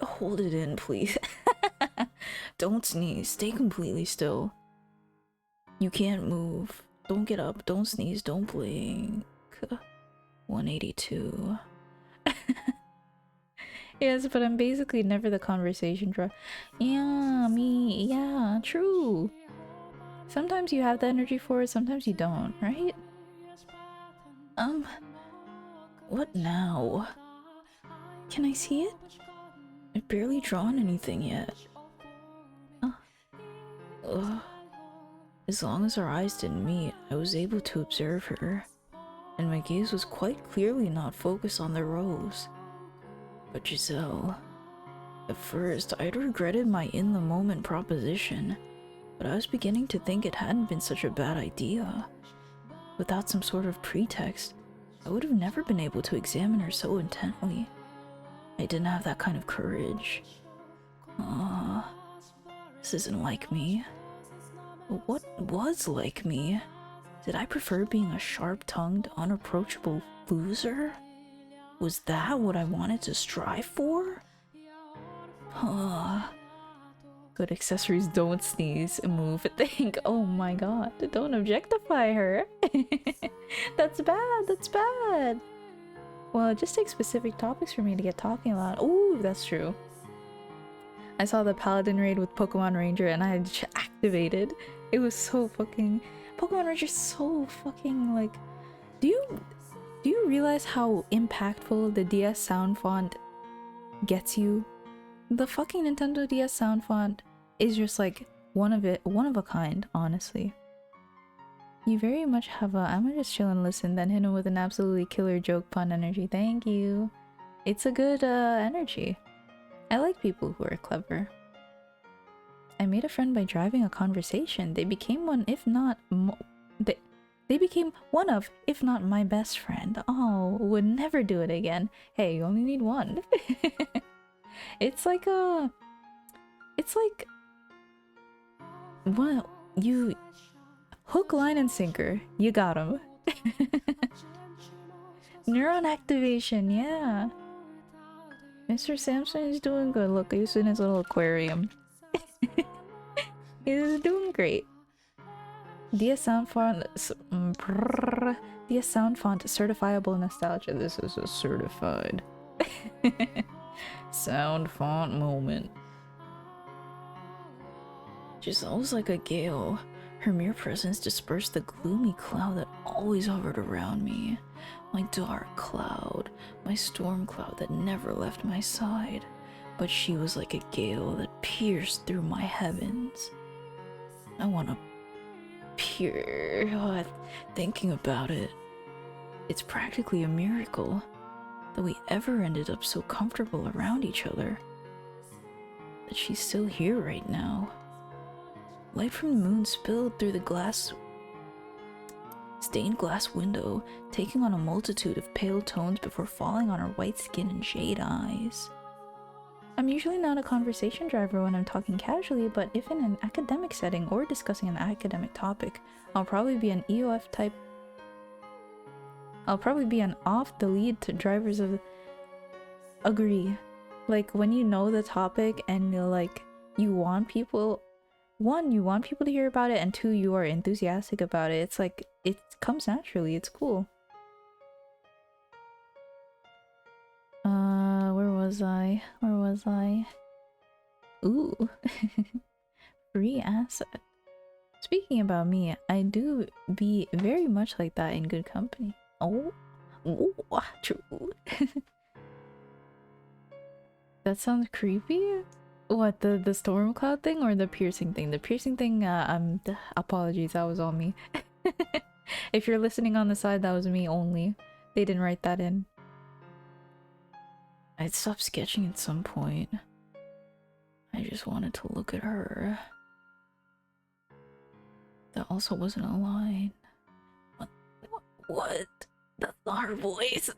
[SPEAKER 1] Hold it in, please. Don't sneeze. Stay completely still. You can't move. Don't get up. Don't sneeze. Don't blink. 182. Yes, but I'm basically never the conversation draw. Yeah, me. Yeah, true. Sometimes you have the energy for it, sometimes you don't, right? What now? Can I see it? I've barely drawn anything yet. As long as our eyes didn't meet, I was able to observe her, and my gaze was quite clearly not focused on the rose. But Giselle... At first, I'd regretted my in-the-moment proposition, but I was beginning to think it hadn't been such a bad idea. Without some sort of pretext, I would have never been able to examine her so intently. I didn't have that kind of courage. This isn't like me. What was like me? Did I prefer being a sharp-tongued, unapproachable loser? Was that what I wanted to strive for? Good accessories don't sneeze, move, think. Oh my god, don't objectify her. That's bad, that's bad. Well, it just takes specific topics for me to get talking about. Ooh, that's true. I saw the Paladin raid with Pokemon Ranger and I had activated. It was so fucking... Pokemon Ranger's so fucking like... Do you realize how impactful the DS sound font gets you? The fucking Nintendo DS sound font is just like one of a kind, honestly. You very much have a I'm gonna just chill and listen, then hit him with an absolutely killer joke pun energy. Thank you. It's a good energy. I like people who are clever. I made a friend by driving a conversation. They became one, if not they became one of, if not my best friend. Oh, would never do it again. Hey, you only need one. It's like well, you hook, line, and sinker. You got him. Neuron activation, yeah. Mr. Samson is doing good. Look, he's in his little aquarium. He's doing great. DS sound font, DS sound font, certifiable nostalgia. This is a certified sound font moment. Giselle's like a gale. Her mere presence dispersed the gloomy cloud that always hovered around me. My dark cloud, my storm cloud that never left my side. But she was like a gale that pierced through my heavens. I wanna thinking about it. It's practically a miracle that we ever ended up so comfortable around each other. That she's still here right now. Light from the moon spilled through the stained glass window, taking on a multitude of pale tones before falling on her white skin and jade eyes. I'm usually not a conversation driver when I'm talking casually, but if in an academic setting or discussing an academic topic, I'll probably be an EOF type. I'll probably be an off the lead to drivers of agree. Like when you know the topic and you're like, you want people, one, you want people to hear about it, and two, you are enthusiastic about it. It's like, it comes naturally, it's cool. Where was I? Where was I? Ooh. Free asset. Speaking about me, I do be very much like that in good company. Oh, oh, true. That sounds creepy. What, the storm cloud thing or the piercing thing? The piercing thing, apologies, that was all me. If you're listening on the side, that was me only. They didn't write that in. I'd stop sketching at some point. I just wanted to look at her. That also wasn't a line. What? That's not her voice.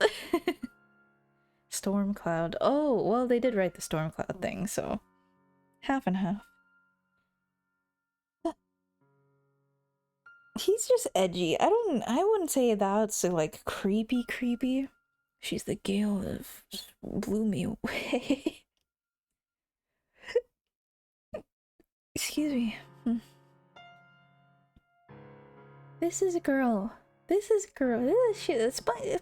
[SPEAKER 1] Storm cloud. Oh, well, they did write the storm cloud thing, so half and half. He's just edgy. I wouldn't say that's like creepy. She's the gale that blew me away. Excuse me. This is a girl. This is shit. What in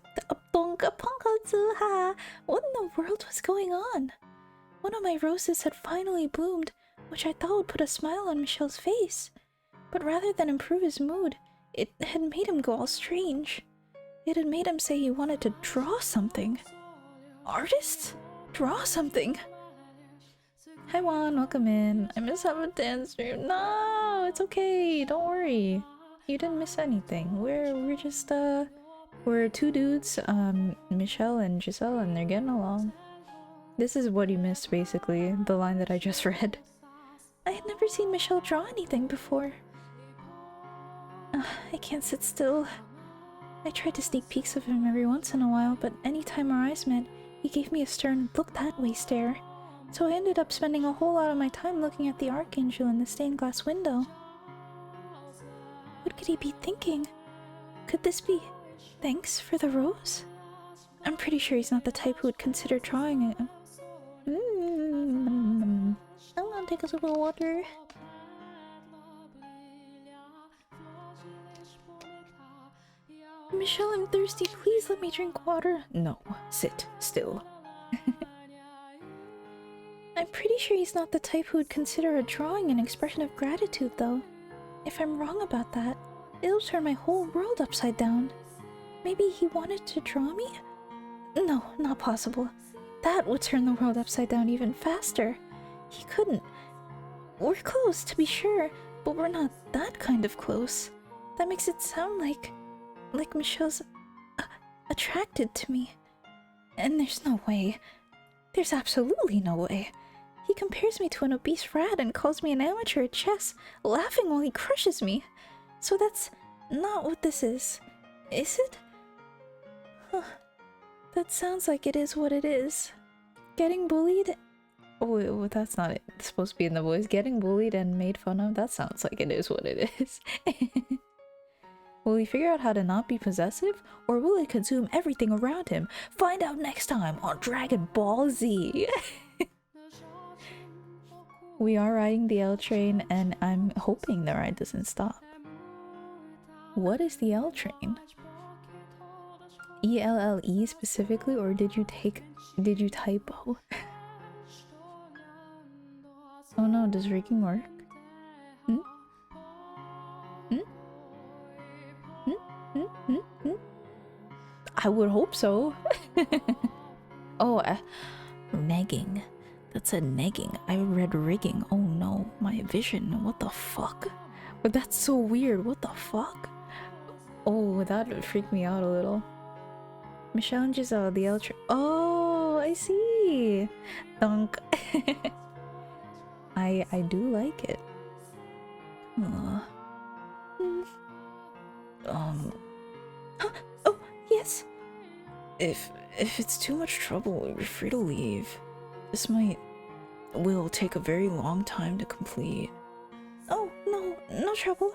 [SPEAKER 1] the world was going on? One of my roses had finally bloomed, which I thought would put a smile on Michelle's face. But rather than improve his mood, it had made him go all strange. It had made him say he wanted to draw something. Artist? Draw something? Hi Juan, welcome in. I miss having a dance stream. No, it's okay. Don't worry. You didn't miss anything. We're just we're two dudes, Michelle and Giselle, and they're getting along. This is what you missed, basically, the line that I just read. I had never seen Michelle draw anything before. I can't sit still. I tried to sneak peeks of him every once in a while, but any time our eyes met, he gave me a stern look that way stare. So I ended up spending a whole lot of my time looking at the archangel in the stained glass window. What could he be thinking? Could this be thanks for the rose? I'm pretty sure he's not the type who would consider drawing it. I'm gonna take a sip of water. Michelle, I'm thirsty. Please let me drink water. No, sit still. I'm pretty sure he's not the type who would consider a drawing an expression of gratitude, though. If I'm wrong about that, it'll turn my whole world upside down. Maybe he wanted to draw me? No, not possible. That would turn the world upside down even faster. He couldn't. We're close, to be sure, but we're not that kind of close. That makes it sound like Michelle's attracted to me. And there's no way. There's absolutely no way. He compares me to an obese rat and calls me an amateur at chess, laughing while he crushes me. So that's not what this is it? Huh. That sounds like it is what it is. Getting bullied? Oh, wait, well, that's not it. It's supposed to be in the voice. Getting bullied and made fun of? That sounds like it is what it is. Will he figure out how to not be possessive? Or will it consume everything around him? Find out next time on Dragon Ball Z! We are riding the L train, and I'm hoping the ride doesn't stop. What is the L train? ELLE specifically, or did you typo? Oh no, does rigging work? I would hope so. Oh, negging. That said negging. I read rigging. Oh no, my vision. What the fuck? But that's so weird. What the fuck? Oh, that would freak me out a little. Michelle and Giselle, the L train. Oh, I see. Dunk. I do like it. Uh, um... Huh? Oh, yes! If it's too much trouble, you're free to leave. This will take a very long time to complete. Oh, no, no trouble.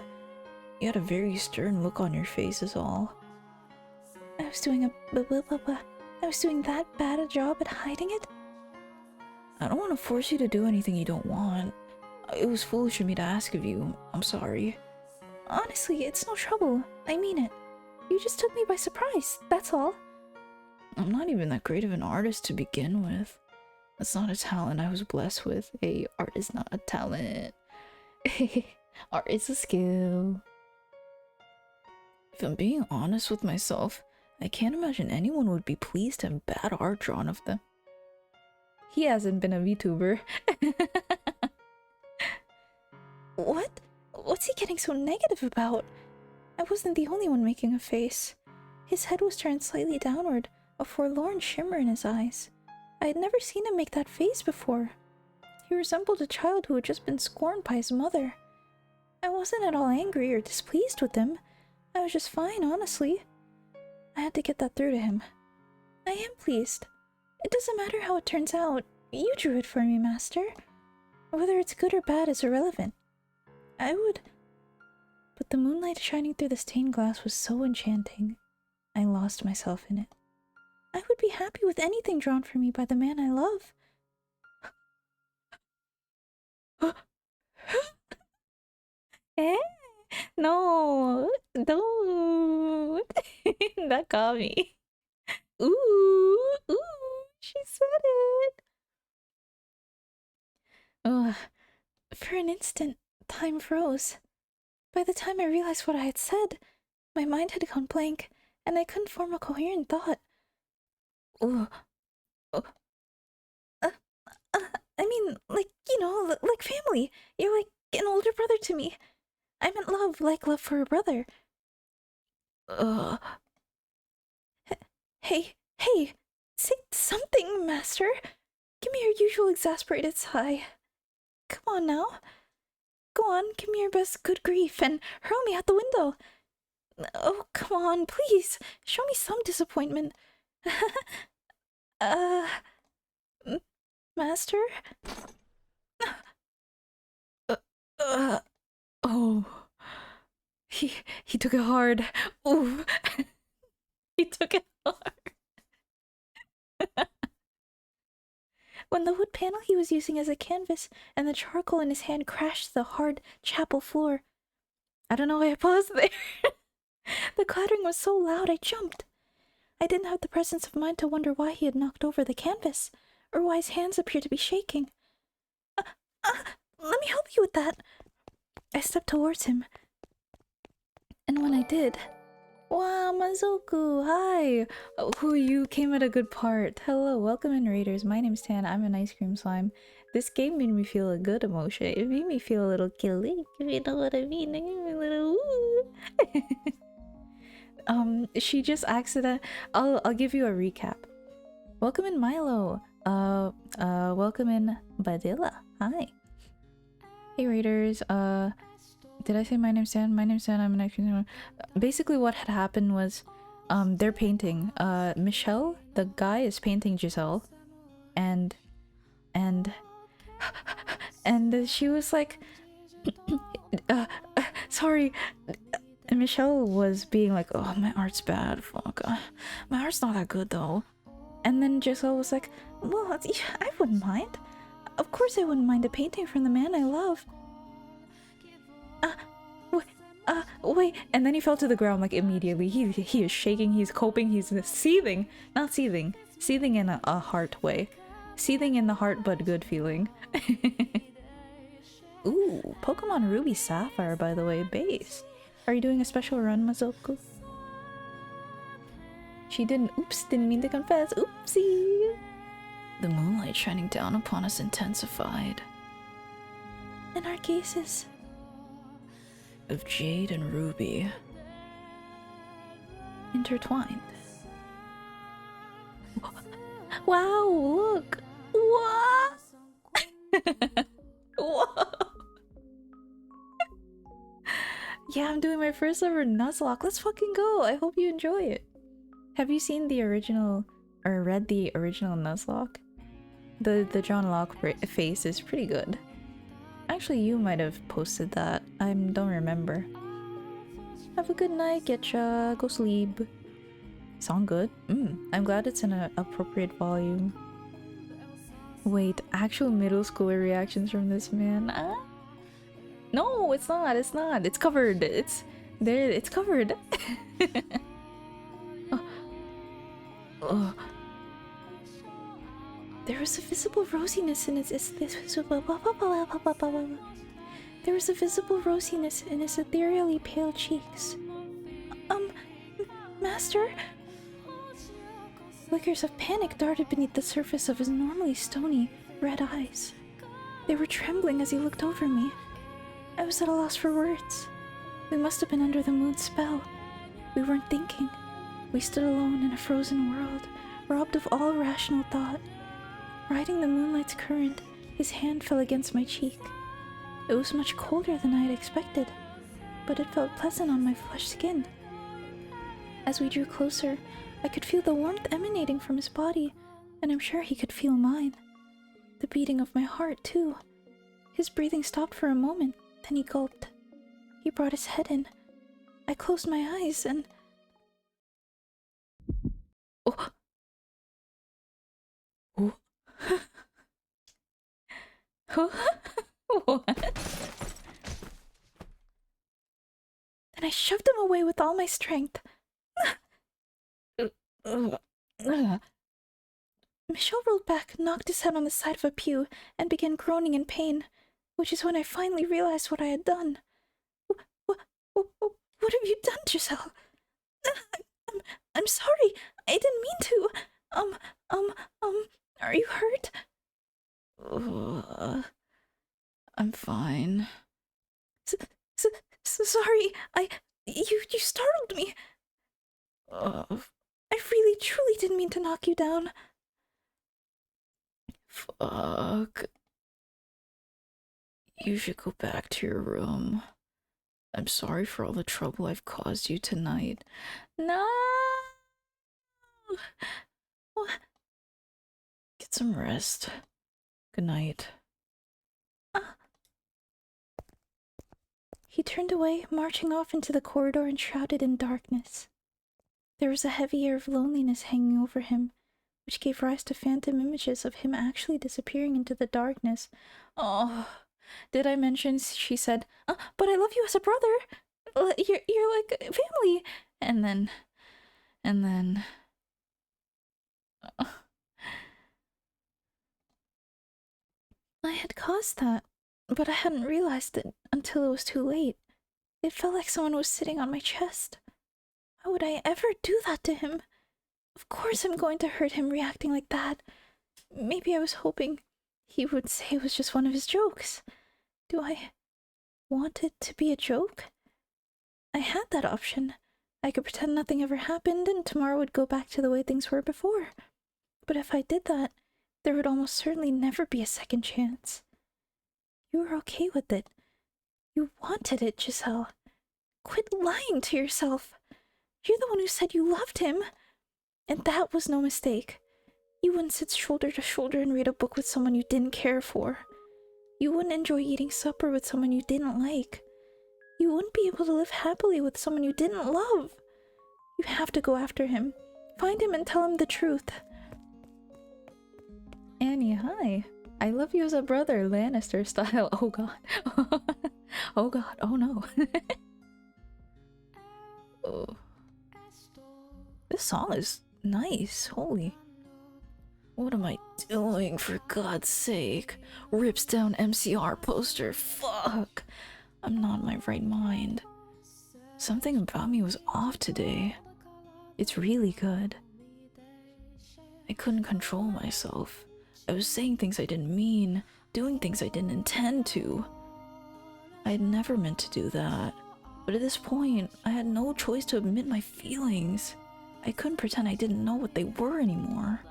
[SPEAKER 1] You had a very stern look on your face is all. I was doing that bad a job at hiding it? I don't want to force you to do anything you don't want. It was foolish of me to ask of you. I'm sorry. Honestly, it's no trouble. I mean it. You just took me by surprise, that's all. I'm not even that great of an artist to begin with. That's not a talent I was blessed with. Hey, art is not a talent. Art is a skill. If I'm being honest with myself, I can't imagine anyone would be pleased to have bad art drawn of them. He hasn't been a VTuber. What? What's he getting so negative about? I wasn't the only one making a face. His head was turned slightly downward, a forlorn shimmer in his eyes. I had never seen him make that face before. He resembled a child who had just been scorned by his mother. I wasn't at all angry or displeased with him. I was just fine, honestly. I had to get that through to him. I am pleased. It doesn't matter how it turns out. You drew it for me, Master. Whether it's good or bad is irrelevant. But the moonlight shining through the stained glass was so enchanting. I lost myself in it. I would be happy with anything drawn for me by the man I love. Eh? No, don't. That got me. Ooh, ooh, she said it. Ugh. For an instant, time froze. By the time I realized what I had said, my mind had gone blank, and I couldn't form a coherent thought. Ugh. Uh, uh, I mean, like, you know, like family. You're like an older brother to me. I meant love, like love for a brother. Ugh. Hey, say something, Master. Give me your usual exasperated sigh. Come on now. Go on, give me your best good grief and hurl me out the window. Oh, come on, please. Show me some disappointment. uh... Master? Oh. He took it hard. Ooh. He took it hard. When the wood panel he was using as a canvas and the charcoal in his hand crashed to the hard chapel floor. I don't know why I paused there. The clattering was so loud I jumped. I didn't have the presence of mind to wonder why he had knocked over the canvas, or why his hands appeared to be shaking. Let me help you with that. I stepped towards him, and when I did... Wow, Mazoku, hi! Oh, you came at a good part. Hello, welcome in, Raiders. My name's Tan, I'm an ice cream slime. This game made me feel a good emotion. It made me feel a little killy, if you know what I mean. It made me a little woo. She just I'll give you a recap. Welcome in, Milo. Welcome in, Badilla. Hi. Hey, Raiders. Did I say my name's Sam? My name's Sam. I'm an actor. Basically, what had happened was, they're painting. Michelle, the guy, is painting Giselle, and she was like, sorry. And Michelle was being like, oh, my art's bad. Fuck. My art's not that good though. And then Giselle was like, well, I wouldn't mind. Of course, I wouldn't mind a painting from the man I love. Wait, and then he fell to the ground like immediately. He is shaking, he's coping, he's seething. Not seething. Seething in a heart way. Seething in the heart but good feeling. Ooh, Pokemon Ruby Sapphire, by the way, base. Are you doing a special run, Mazoku? She didn't mean to confess. Oopsie! The moonlight shining down upon us intensified. And our cases of jade and ruby intertwined. Wow, look! What? Whoa! Yeah, I'm doing my first ever Nuzlocke. Let's fucking go. I hope you enjoy it. Have you seen the original or read the original Nuzlocke? The John Locke face is pretty good. Actually, you might have posted that. I don't remember. Have a good night, Getcha. Go sleep. Sound good? I'm glad it's in an appropriate volume. Wait, actual middle schooler reactions from this man? No, it's not. It's not. It's covered. It's there. It's covered. Oh. Oh. There was a visible rosiness in there was a visible rosiness in his ethereally pale cheeks. Master? Flickers of panic darted beneath the surface of his normally stony, red eyes. They were trembling as he looked over me. I was at a loss for words. We must have been under the moon's spell. We weren't thinking. We stood alone in a frozen world, robbed of all rational thought. Riding the moonlight's current, his hand fell against my cheek. It was much colder than I had expected, but it felt pleasant on my flushed skin. As we drew closer, I could feel the warmth emanating from his body, and I'm sure he could feel mine. The beating of my heart, too. His breathing stopped for a moment, then he gulped. He brought his head in. I closed my eyes and... Oh. Oh. What? Then I shoved him away with all my strength. Michel rolled back, knocked his head on the side of a pew, and began groaning in pain, which is when I finally realized what I had done. What have you done, Giselle? I'm sorry. I didn't mean to. Are you hurt? I'm fine. Sorry. You startled me. I really, truly didn't mean to knock you down. Fuck. You should go back to your room. I'm sorry for all the trouble I've caused you tonight. No! Get some rest. Good night. He turned away, marching off into the corridor enshrouded in darkness. There was a heavy air of loneliness hanging over him, which gave rise to phantom images of him actually disappearing into the darkness. Oh, did I mention she said, but I love you as a brother. You're like family. And then... I had caused that, but I hadn't realized it until it was too late. It felt like someone was sitting on my chest. How would I ever do that to him? Of course I'm going to hurt him reacting like that. Maybe I was hoping he would say it was just one of his jokes. Do I want it to be a joke? I had that option. I could pretend nothing ever happened and tomorrow would go back to the way things were before. But if I did that, there would almost certainly never be a second chance. You were okay with it. You wanted it, Giselle. Quit lying to yourself. You're the one who said you loved him. And that was no mistake. You wouldn't sit shoulder to shoulder and read a book with someone you didn't care for. You wouldn't enjoy eating supper with someone you didn't like. You wouldn't be able to live happily with someone you didn't love. You have to go after him. Find him and tell him the truth. Annie, hi. I love you as a brother, Lannister style. Oh god. Oh god. Oh no. Oh. This song is nice. Holy. What am I doing, for God's sake? Rips down MCR poster. Fuck. I'm not in my right mind. Something about me was off today. It's really good. I couldn't control myself. I was saying things I didn't mean, doing things I didn't intend to. I had never meant to do that. But at this point, I had no choice to admit my feelings. I couldn't pretend I didn't know what they were anymore.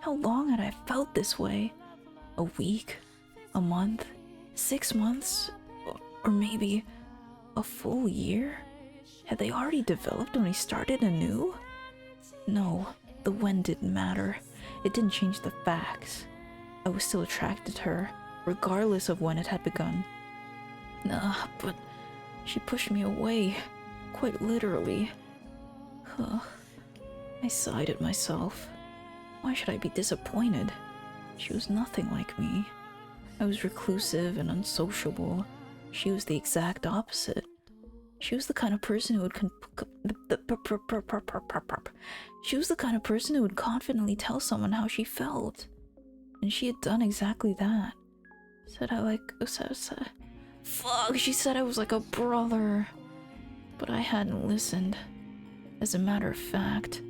[SPEAKER 1] How long had I felt this way? A week? A month? 6 months? Or maybe A full year? Had they already developed when we started anew? No, the when didn't matter. It didn't change the facts. I was still attracted to her, regardless of when it had begun. But she pushed me away, quite literally. I sighed at myself. Why should I be disappointed? She was nothing like me. I was reclusive and unsociable. She was the exact opposite. She was the kind of person who would confidently tell someone how she felt. And she had done exactly that. Fuck, she said I was like a brother. But I hadn't listened. As a matter of fact,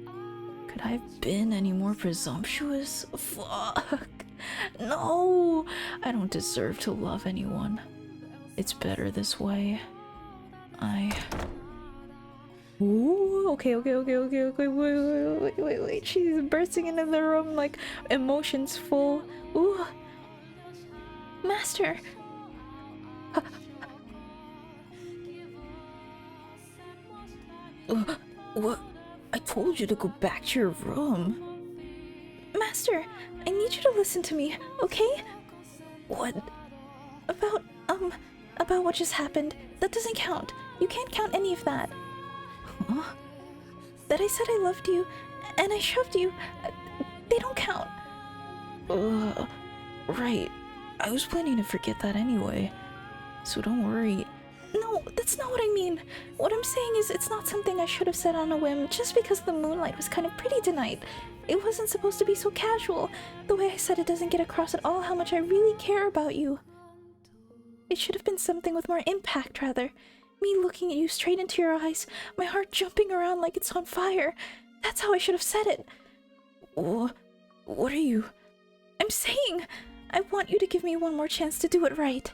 [SPEAKER 1] could I have been any more presumptuous? Fuck. No, I don't deserve to love anyone. It's better this way. Ooh, okay, wait. She's bursting into the room like emotions full. Ooh. Master. What? I told you to go back to your room. Master, I need you to listen to me, okay? What? About what just happened. That doesn't count. You can't count any of that. Huh? That I said I loved you, and I shoved you. They don't count. Right. I was planning to forget that anyway. So don't worry. No, that's not what I mean. What I'm saying is it's not something I should have said on a whim just because the moonlight was kind of pretty tonight. It wasn't supposed to be so casual. The way I said it doesn't get across at all how much I really care about you. It should have been something with more impact, rather. Me looking at you straight into your eyes, my heart jumping around like it's on fire. That's how I should have said it. What are you? I'm saying, I want you to give me one more chance to do it right.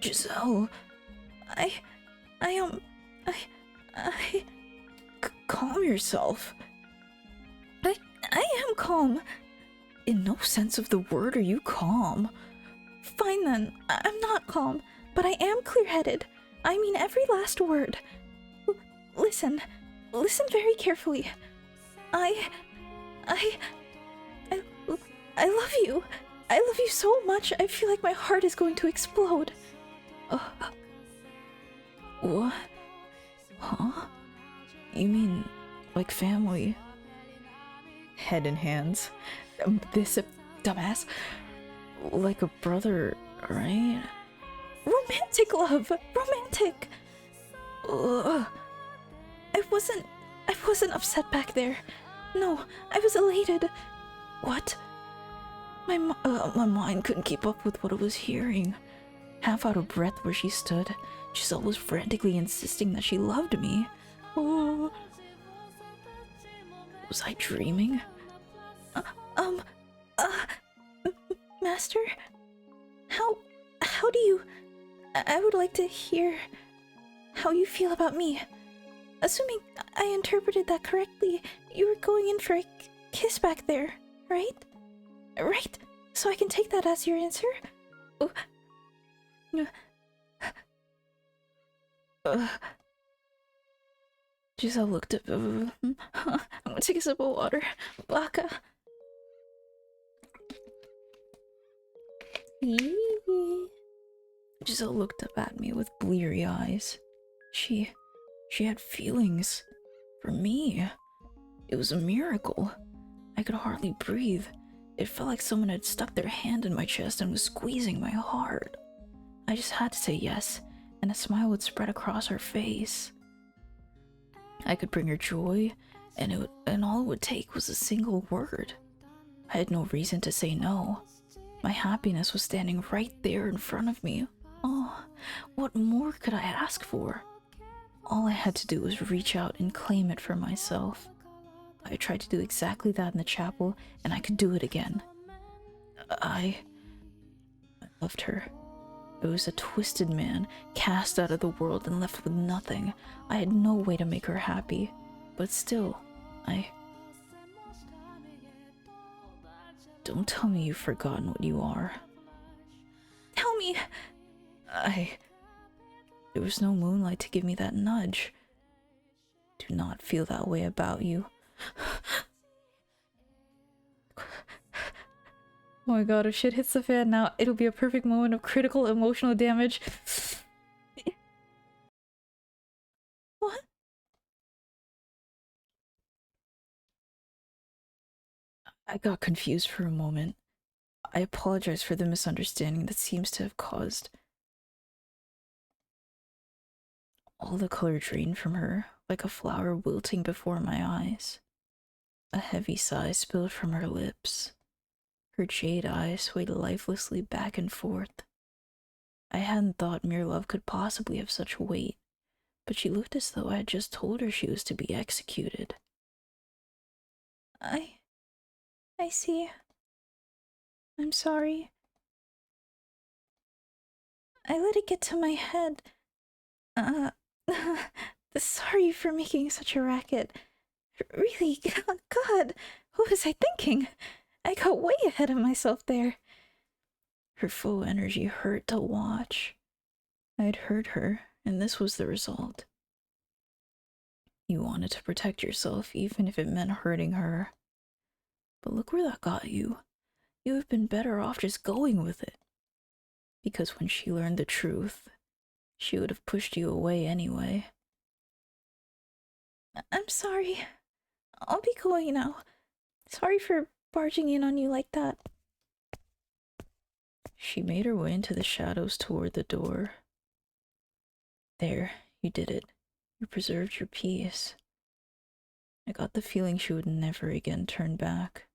[SPEAKER 1] Giselle... Calm yourself. I am calm. In no sense of the word are you calm. Fine then, I'm not calm, but I am clear-headed. I mean every last word. Listen very carefully. I love you. I love you so much, I feel like my heart is going to explode. What? Huh? You mean, like family? Head in hands. This dumbass. Like a brother, right? Romantic love! Romantic! I wasn't upset back there. No, I was elated. What? My mind couldn't keep up with what it was hearing. Half out of breath where she stood, Giselle was frantically insisting that she loved me. Oh. Was I dreaming? Master? How do you... I would like to hear how you feel about me. Assuming I interpreted that correctly, you were going in for a kiss back there, right? Right? So I can take that as your answer? Giselle looked up. I'm gonna take a sip of water. Baka. Giselle looked up at me with bleary eyes. She had feelings. For me. It was a miracle. I could hardly breathe. It felt like someone had stuck their hand in my chest and was squeezing my heart. I just had to say yes, and a smile would spread across her face. I could bring her joy, and all it would take was a single word. I had no reason to say no. My happiness was standing right there in front of me. Oh, what more could I ask for? All I had to do was reach out and claim it for myself. I tried to do exactly that in the chapel, and I could do it again. I loved her. I was a twisted man, cast out of the world and left with nothing. I had no way to make her happy, but still, Don't tell me you've forgotten what you are. Tell me! There was no moonlight to give me that nudge. Do not feel that way about you. Oh my god, if shit hits the fan now, it'll be a perfect moment of critical emotional damage. What? I got confused for a moment. I apologize for the misunderstanding that seems to have caused. All the color drained from her, like a flower wilting before my eyes. A heavy sigh spilled from her lips. Her jade eyes swayed lifelessly back and forth. I hadn't thought mere love could possibly have such weight, but she looked as though I had just told her she was to be executed. I see. I'm sorry. I let it get to my head. Sorry for making such a racket. Really, God, what was I thinking? I got way ahead of myself there. Her full energy hurt to watch. I'd hurt her, and this was the result. You wanted to protect yourself, even if it meant hurting her. But look where that got you. You have been better off just going with it. Because when she learned the truth, she would have pushed you away anyway. I'm sorry. I'll be going now. Sorry for barging in on you like that. She made her way into the shadows toward the door. There, you did it. You preserved your peace. I got the feeling she would never again turn back.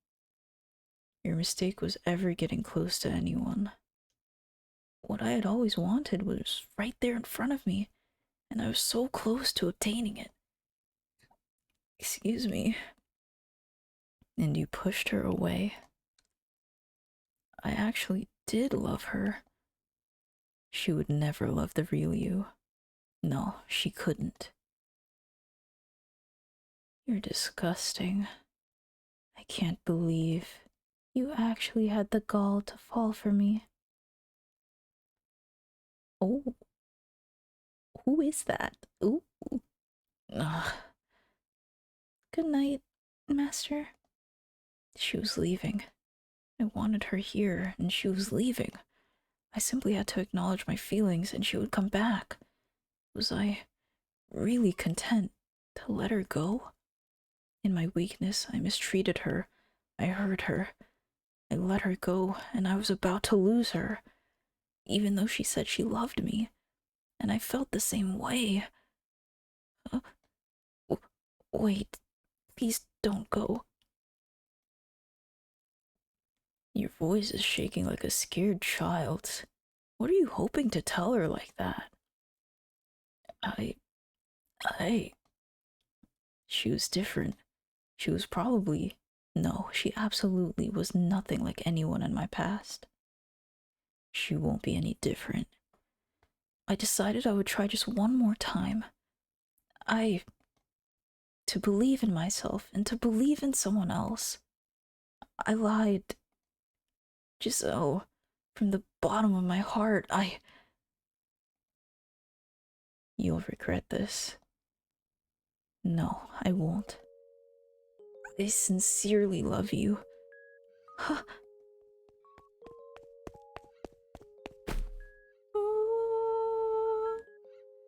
[SPEAKER 1] Your mistake was ever getting close to anyone. What I had always wanted was right there in front of me, and I was so close to obtaining it. Excuse me. And you pushed her away. I actually did love her. She would never love the real you. No, she couldn't. You're disgusting. I can't believe you actually had the gall to fall for me. Oh. Who is that? Ooh. Ugh. Good night, Master. She was leaving. I wanted her here, and she was leaving. I simply had to acknowledge my feelings, and she would come back. Was I really content to let her go? In my weakness, I mistreated her. I hurt her. I let her go, and I was about to lose her, even though she said she loved me, and I felt the same way. Wait, please don't go. Your voice is shaking like a scared child's. What are you hoping to tell her like that? She was different. She was probably... No, she absolutely was nothing like anyone in my past. She won't be any different. I decided I would try just one more time. To believe in myself and to believe in someone else. I lied. Giselle, from the bottom of my heart, You'll regret this. No, I won't. I sincerely love you.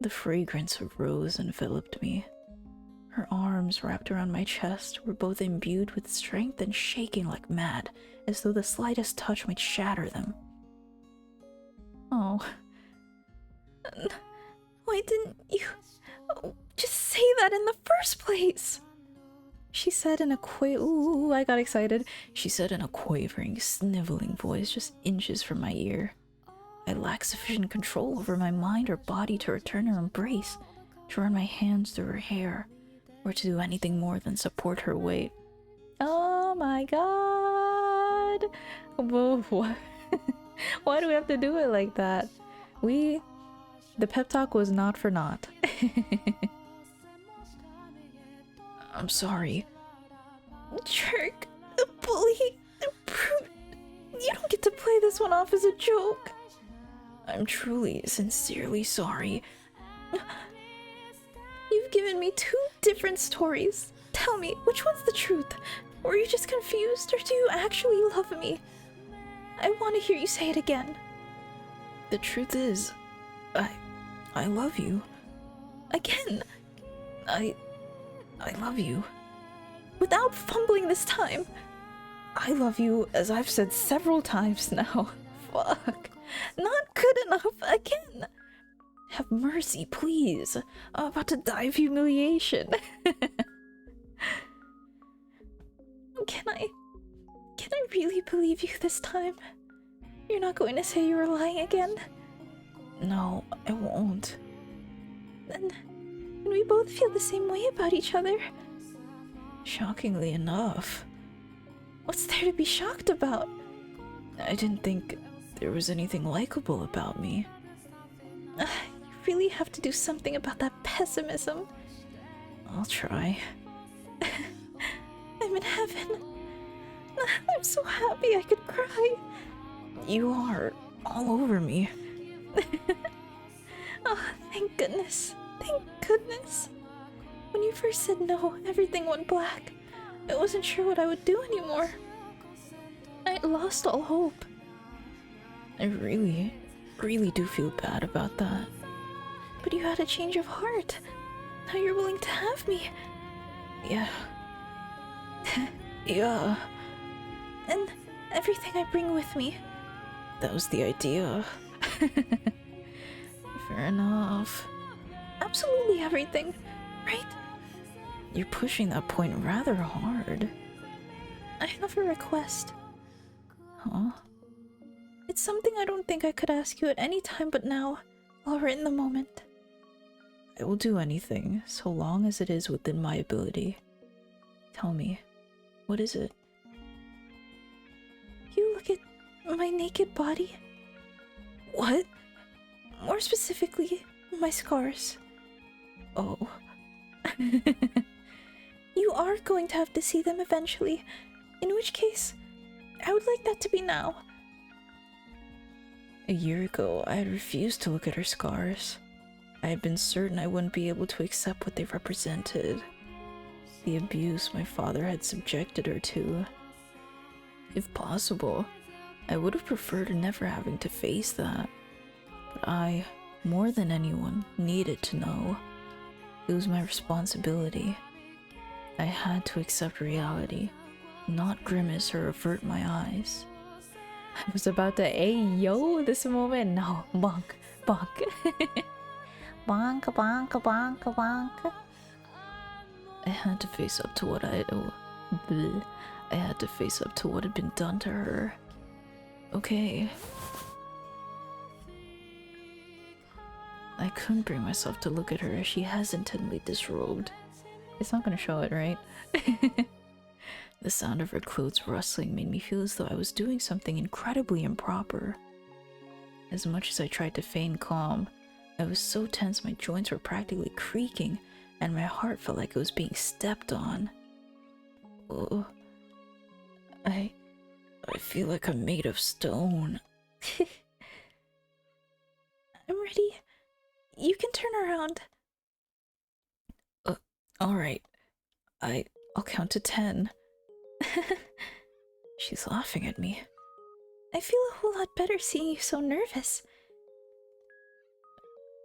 [SPEAKER 1] The fragrance of rose enveloped me. Her arms, wrapped around my chest, were both imbued with strength and shaking like mad, as though the slightest touch might shatter them. Oh. Why didn't you just say that in the first place? She said in a ooh, I got excited. She said in a quavering, sniveling voice just inches from my ear. I lacked sufficient control over my mind or body to return her embrace, to run my hands through her hair, or to do anything more than support her weight. Oh my god! Whoa, why do we have to do it like that? The pep talk was not for naught. I'm sorry. Jerk, the bully, the brute. You don't get to play this one off as a joke. I'm truly, sincerely sorry. You've given me two different stories. Tell me, which one's the truth? Were you just confused, or do you actually love me? I want to hear you say it again.
[SPEAKER 2] The truth is, I love you.
[SPEAKER 1] Again.
[SPEAKER 2] I love you.
[SPEAKER 1] Without fumbling this time.
[SPEAKER 2] I love you, as I've said several times now.
[SPEAKER 1] Fuck. Not good enough again.
[SPEAKER 2] Have mercy, please.
[SPEAKER 1] I'm about to die of humiliation. Can I really believe you this time? You're not going to say you were lying again?
[SPEAKER 2] No, I won't.
[SPEAKER 1] Then we both feel the same way about each other.
[SPEAKER 2] Shockingly enough.
[SPEAKER 1] What's there to be shocked about?
[SPEAKER 2] I didn't think there was anything likable about me.
[SPEAKER 1] You really have to do something about that pessimism.
[SPEAKER 2] I'll try.
[SPEAKER 1] I'm in heaven. I'm so happy I could cry.
[SPEAKER 2] You are all over me.
[SPEAKER 1] Oh, thank goodness. Thank goodness. When you first said no, everything went black. I wasn't sure what I would do anymore. I lost all hope.
[SPEAKER 2] I really do feel bad about that.
[SPEAKER 1] But you had a change of heart. Now you're willing to have me.
[SPEAKER 2] Yeah. Yeah.
[SPEAKER 1] And everything I bring with me.
[SPEAKER 2] That was the idea. Fair enough.
[SPEAKER 1] Absolutely everything, right?
[SPEAKER 2] You're pushing that point rather hard.
[SPEAKER 1] I have a request.
[SPEAKER 2] Huh?
[SPEAKER 1] It's something I don't think I could ask you at any time but now, while we're in the moment.
[SPEAKER 2] I will do anything, so long as it is within my ability. Tell me, what is it?
[SPEAKER 1] You look at my naked body.
[SPEAKER 2] What?
[SPEAKER 1] More specifically, my scars.
[SPEAKER 2] Oh.
[SPEAKER 1] You are going to have to see them eventually, in which case, I would like that to be now.
[SPEAKER 2] A year ago, I had refused to look at her scars. I had been certain I wouldn't be able to accept what they represented. The abuse my father had subjected her to. If possible, I would have preferred never having to face that. But I, more than anyone, needed to know. It was my responsibility. I had to accept reality, not grimace or avert my eyes.
[SPEAKER 1] I was about to ayo this moment. No, bonk, bonk. Bonk, bonk, bonk, bonk.
[SPEAKER 2] I had to face up to what I had to face up to what had been done to her. Okay. I couldn't bring myself to look at her as she hesitantly disrobed.
[SPEAKER 1] It's not gonna show it, right?
[SPEAKER 2] The sound of her clothes rustling made me feel as though I was doing something incredibly improper. As much as I tried to feign calm, I was so tense my joints were practically creaking, and my heart felt like it was being stepped on. Oh, I feel like I'm made of stone.
[SPEAKER 1] I'm ready. You can turn around.
[SPEAKER 2] Alright. I'll count to 10. She's laughing at me.
[SPEAKER 1] I feel a whole lot better seeing you so nervous.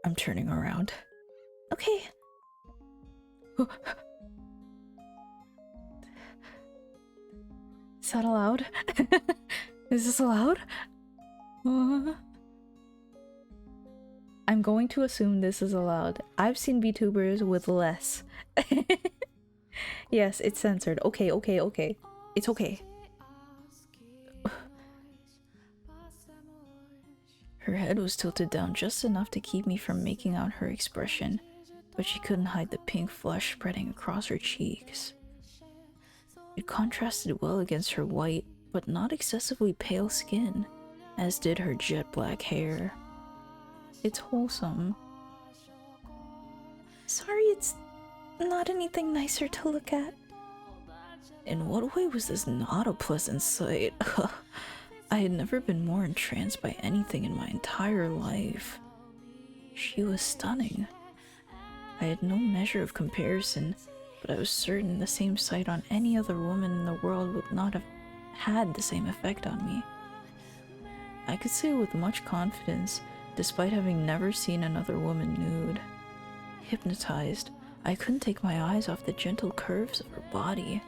[SPEAKER 2] I'm turning around.
[SPEAKER 1] Okay. Is that allowed? Is this allowed? I'm going to assume this is allowed. I've seen VTubers with less. Yes, it's censored. Okay, okay, okay. It's okay.
[SPEAKER 2] Her head was tilted down just enough to keep me from making out her expression, but she couldn't hide the pink flush spreading across her cheeks. It contrasted well against her white, but not excessively pale skin, as did her jet black hair. It's wholesome.
[SPEAKER 1] Sorry, it's not anything nicer to look at.
[SPEAKER 2] In what way was this not a pleasant sight? I had never been more entranced by anything in my entire life. She was stunning. I had no measure of comparison, but I was certain the same sight on any other woman in the world would not have had the same effect on me. I could say with much confidence, despite having never seen another woman nude. Hypnotized, I couldn't take my eyes off the gentle curves of her body.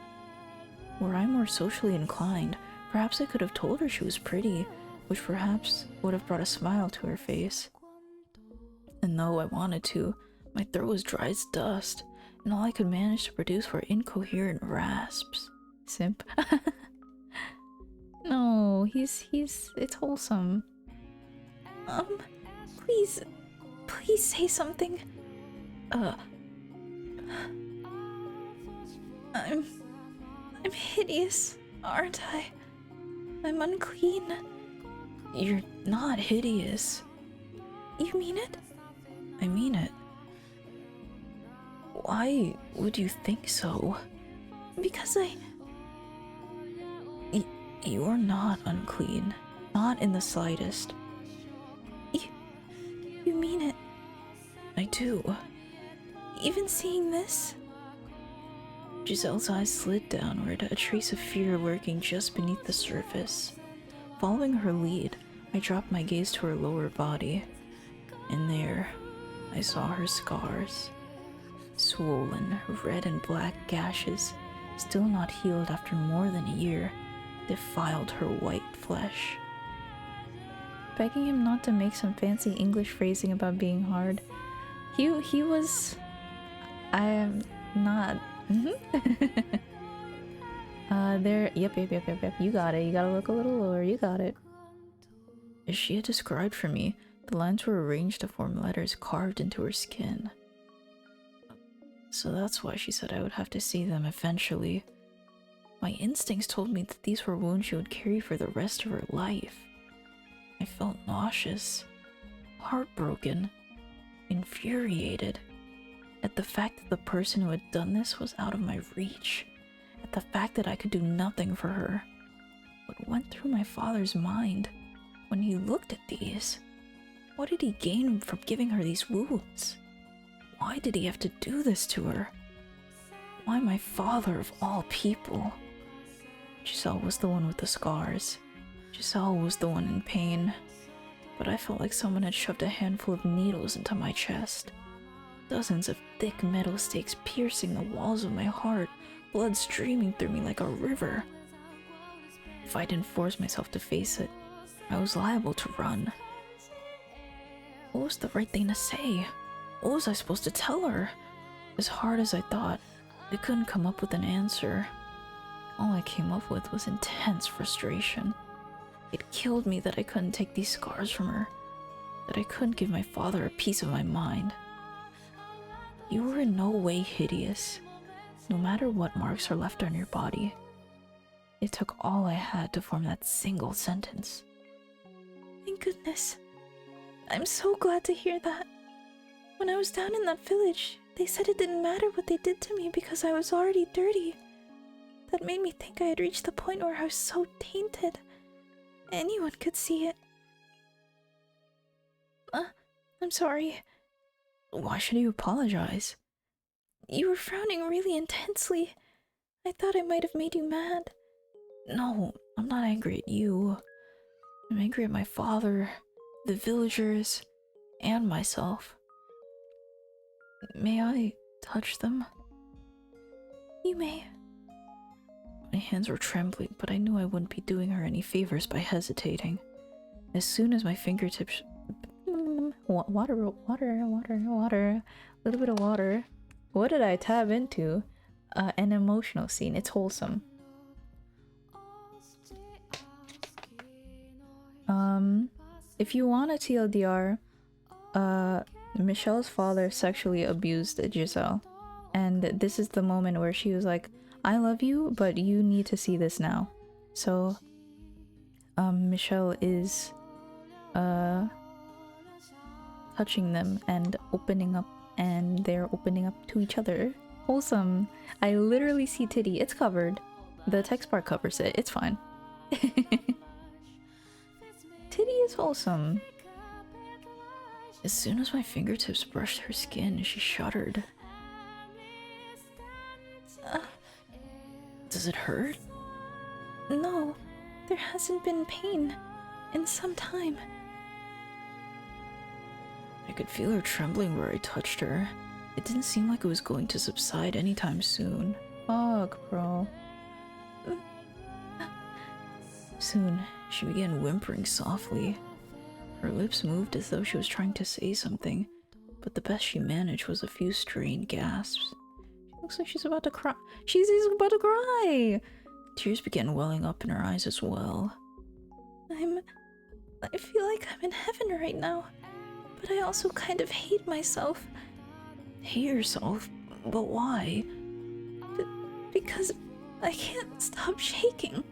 [SPEAKER 2] Were I more socially inclined, perhaps I could have told her she was pretty, which perhaps would have brought a smile to her face. And though I wanted to, my throat was dry as dust, and all I could manage to produce were incoherent rasps.
[SPEAKER 1] Simp. No, it's wholesome. Please say something. I'm hideous, aren't I? I'm unclean.
[SPEAKER 2] You're not hideous.
[SPEAKER 1] You mean it?
[SPEAKER 2] I mean it. Why would you think so?
[SPEAKER 1] Because
[SPEAKER 2] You're not unclean. Not in the slightest.
[SPEAKER 1] You mean it?
[SPEAKER 2] I do.
[SPEAKER 1] Even seeing this?
[SPEAKER 2] Giselle's eyes slid downward, a trace of fear lurking just beneath the surface. Following her lead, I dropped my gaze to her lower body. And there, I saw her scars. Swollen, red and black gashes, still not healed after more than a year, defiled her white flesh.
[SPEAKER 1] Begging him not to make some fancy English phrasing about being hard. He was... I am not... there... Yep. You got it. You gotta look a little lower. You got it.
[SPEAKER 2] As she had described for me, the lines were arranged to form letters carved into her skin. So that's why she said I would have to see them eventually. My instincts told me that these were wounds she would carry for the rest of her life. I felt nauseous, heartbroken, infuriated at the fact that the person who had done this was out of my reach, at the fact that I could do nothing for her. What went through my father's mind when he looked at these? What did he gain from giving her these wounds? Why did he have to do this to her? Why my father of all people? Giselle was the one with the scars. Giselle was the one in pain. But I felt like someone had shoved a handful of needles into my chest. Dozens of thick metal stakes piercing the walls of my heart, blood streaming through me like a river. If I didn't force myself to face it, I was liable to run. What was the right thing to say? What was I supposed to tell her? As hard as I thought, I couldn't come up with an answer. All I came up with was intense frustration. It killed me that I couldn't take these scars from her, that I couldn't give my father a piece of my mind. You were in no way hideous, no matter what marks are left on your body. It took all I had to form that single sentence.
[SPEAKER 1] Thank goodness. I'm so glad to hear that. When I was down in that village, they said it didn't matter what they did to me because I was already dirty. That made me think I had reached the point where I was so tainted. Anyone could see it. I'm sorry.
[SPEAKER 2] Why should you apologize?
[SPEAKER 1] You were frowning really intensely. I thought I might have made you mad.
[SPEAKER 2] No, I'm not angry at you. I'm angry at my father, the villagers, and myself. May I touch them?
[SPEAKER 1] You may.
[SPEAKER 2] My hands were trembling, but I knew I wouldn't be doing her any favors by hesitating. As soon as my fingertips...
[SPEAKER 1] Water. A little bit of water. What did I tab into? An emotional scene. It's wholesome. If you want a TLDR, Michelle's father sexually abused Giselle. And this is the moment where she was like, I love you, but you need to see this now. So, Michelle is, touching them and opening up, and they're opening up to each other. Wholesome. I literally see titty. It's covered. The text bar covers it. It's fine. Titty is wholesome.
[SPEAKER 2] As soon as my fingertips brushed her skin, she shuddered. Does it hurt?
[SPEAKER 1] No, there hasn't been pain in some time.
[SPEAKER 2] I could feel her trembling where I touched her. It didn't seem like it was going to subside anytime soon.
[SPEAKER 1] Fuck, bro.
[SPEAKER 2] Soon, she began whimpering softly. Her lips moved as though she was trying to say something, but the best she managed was a few strained gasps.
[SPEAKER 1] She looks like she's about to cry. She's about to cry!
[SPEAKER 2] Tears began welling up in her eyes as well.
[SPEAKER 1] I feel like I'm in heaven right now, but I also kind of hate myself.
[SPEAKER 2] Hate yourself? But why?
[SPEAKER 1] Because I can't stop shaking.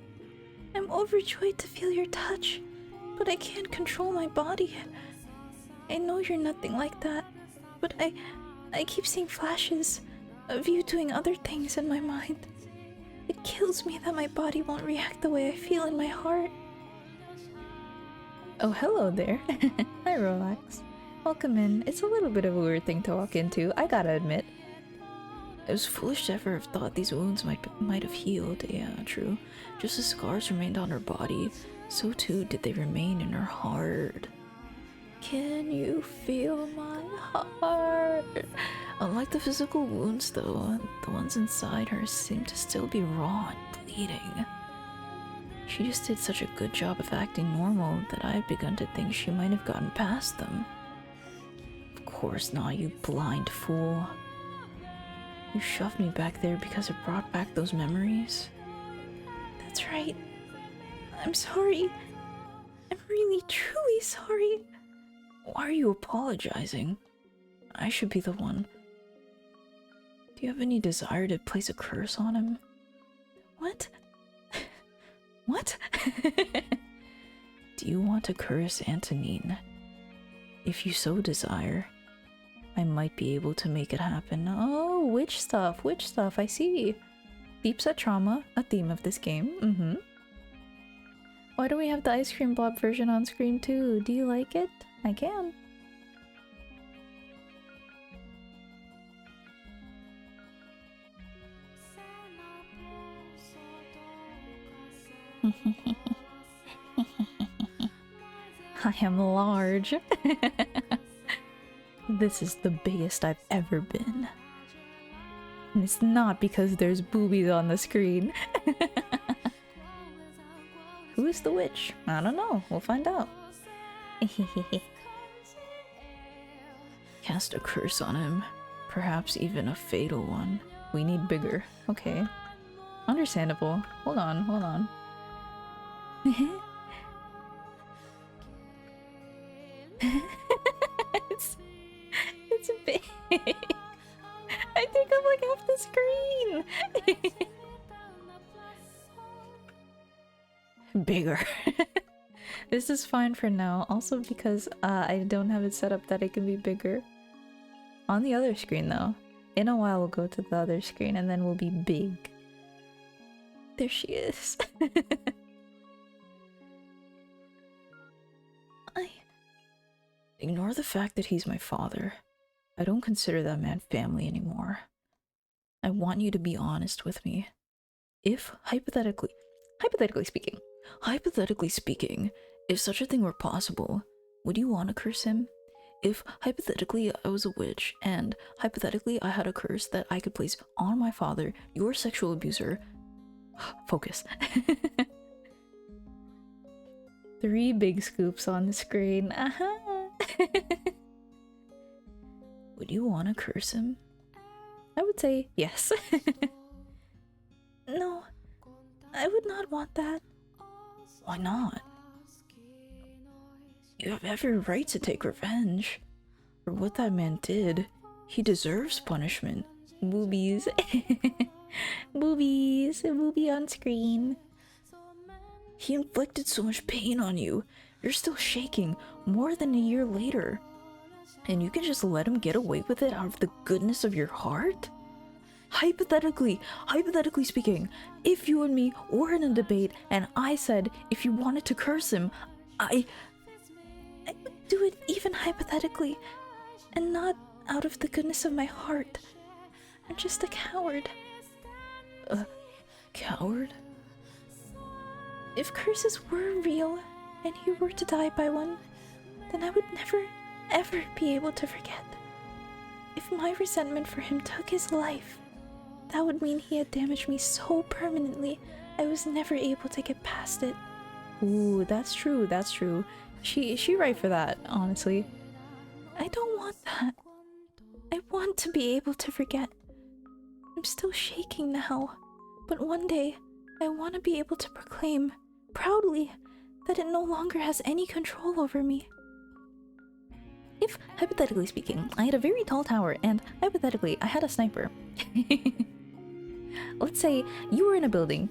[SPEAKER 1] I'm overjoyed to feel your touch, but I can't control my body. I know you're nothing like that, but I keep seeing flashes of you doing other things in my mind. It kills me that my body won't react the way I feel in my heart. Oh, hello there. Hi, Rolex. Welcome in. It's a little bit of a weird thing to walk into, I gotta admit.
[SPEAKER 2] It was foolish to ever have thought these wounds might have healed. Yeah, true. Just as scars remained on her body, so too did they remain in her heart.
[SPEAKER 1] Can you feel my heart?
[SPEAKER 2] Unlike the physical wounds, though, the ones inside her seemed to still be raw and bleeding. She just did such a good job of acting normal that I had begun to think she might have gotten past them. Of course not, you blind fool. You shoved me back there because it brought back those memories?
[SPEAKER 1] That's right. I'm sorry. I'm really, truly sorry.
[SPEAKER 2] Why are you apologizing? I should be the one. Do you have any desire to place a curse on him?
[SPEAKER 1] What? What?
[SPEAKER 2] Do you want to curse Antonine? If you so desire, I might be able to make it happen.
[SPEAKER 1] Oh, witch stuff, I see. Deep set trauma, a theme of this game. Why do we have the ice cream blob version on screen too? Do you like it? I can. I am large. This is the biggest I've ever been. And it's not because there's boobies on the screen. Who is the witch? I don't know. We'll find out.
[SPEAKER 2] Cast a curse on him. Perhaps even a fatal one.
[SPEAKER 1] We need bigger. Okay. Understandable. Hold on. it's big. I think I'm like off the screen.
[SPEAKER 2] Bigger.
[SPEAKER 1] This is fine for now. Also because I don't have it set up that it can be bigger. On the other screen though. In a while we'll go to the other screen and then we'll be big. There she is.
[SPEAKER 2] Ignore the fact that he's my father. I don't consider that man family anymore. I want you to be honest with me. If, hypothetically speaking, if such a thing were possible, would you want to curse him? If, hypothetically, I was a witch, and hypothetically I had a curse that I could place on my father, your sexual abuser... Focus.
[SPEAKER 1] 3 big scoops on the screen.
[SPEAKER 2] Would you want to curse him?
[SPEAKER 1] I would say yes. No, I would not want that.
[SPEAKER 2] Why not? You have every right to take revenge. For what that man did, he deserves punishment.
[SPEAKER 1] Boobies. Boobies. A boobie on screen.
[SPEAKER 2] He inflicted so much pain on you. You're still shaking more than a year later. And you can just let him get away with it out of the goodness of your heart? Hypothetically speaking, if you and me were in a debate and I said if you wanted to curse him, do it even hypothetically, and not out of the goodness of my heart. I'm just a coward.
[SPEAKER 1] A coward?
[SPEAKER 2] If curses were real, and you were to die by one, then I would never, ever be able to forget. If my resentment for him took his life, that would mean he had damaged me so permanently I was never able to get past it.
[SPEAKER 1] Ooh, that's true, that's true. She right for that, honestly.
[SPEAKER 2] I don't want that. I want to be able to forget. I'm still shaking now, but one day I want to be able to proclaim, proudly, that it no longer has any control over me.
[SPEAKER 1] If, hypothetically speaking, I had a very tall tower and, hypothetically, I had a sniper. Let's say you were in a building,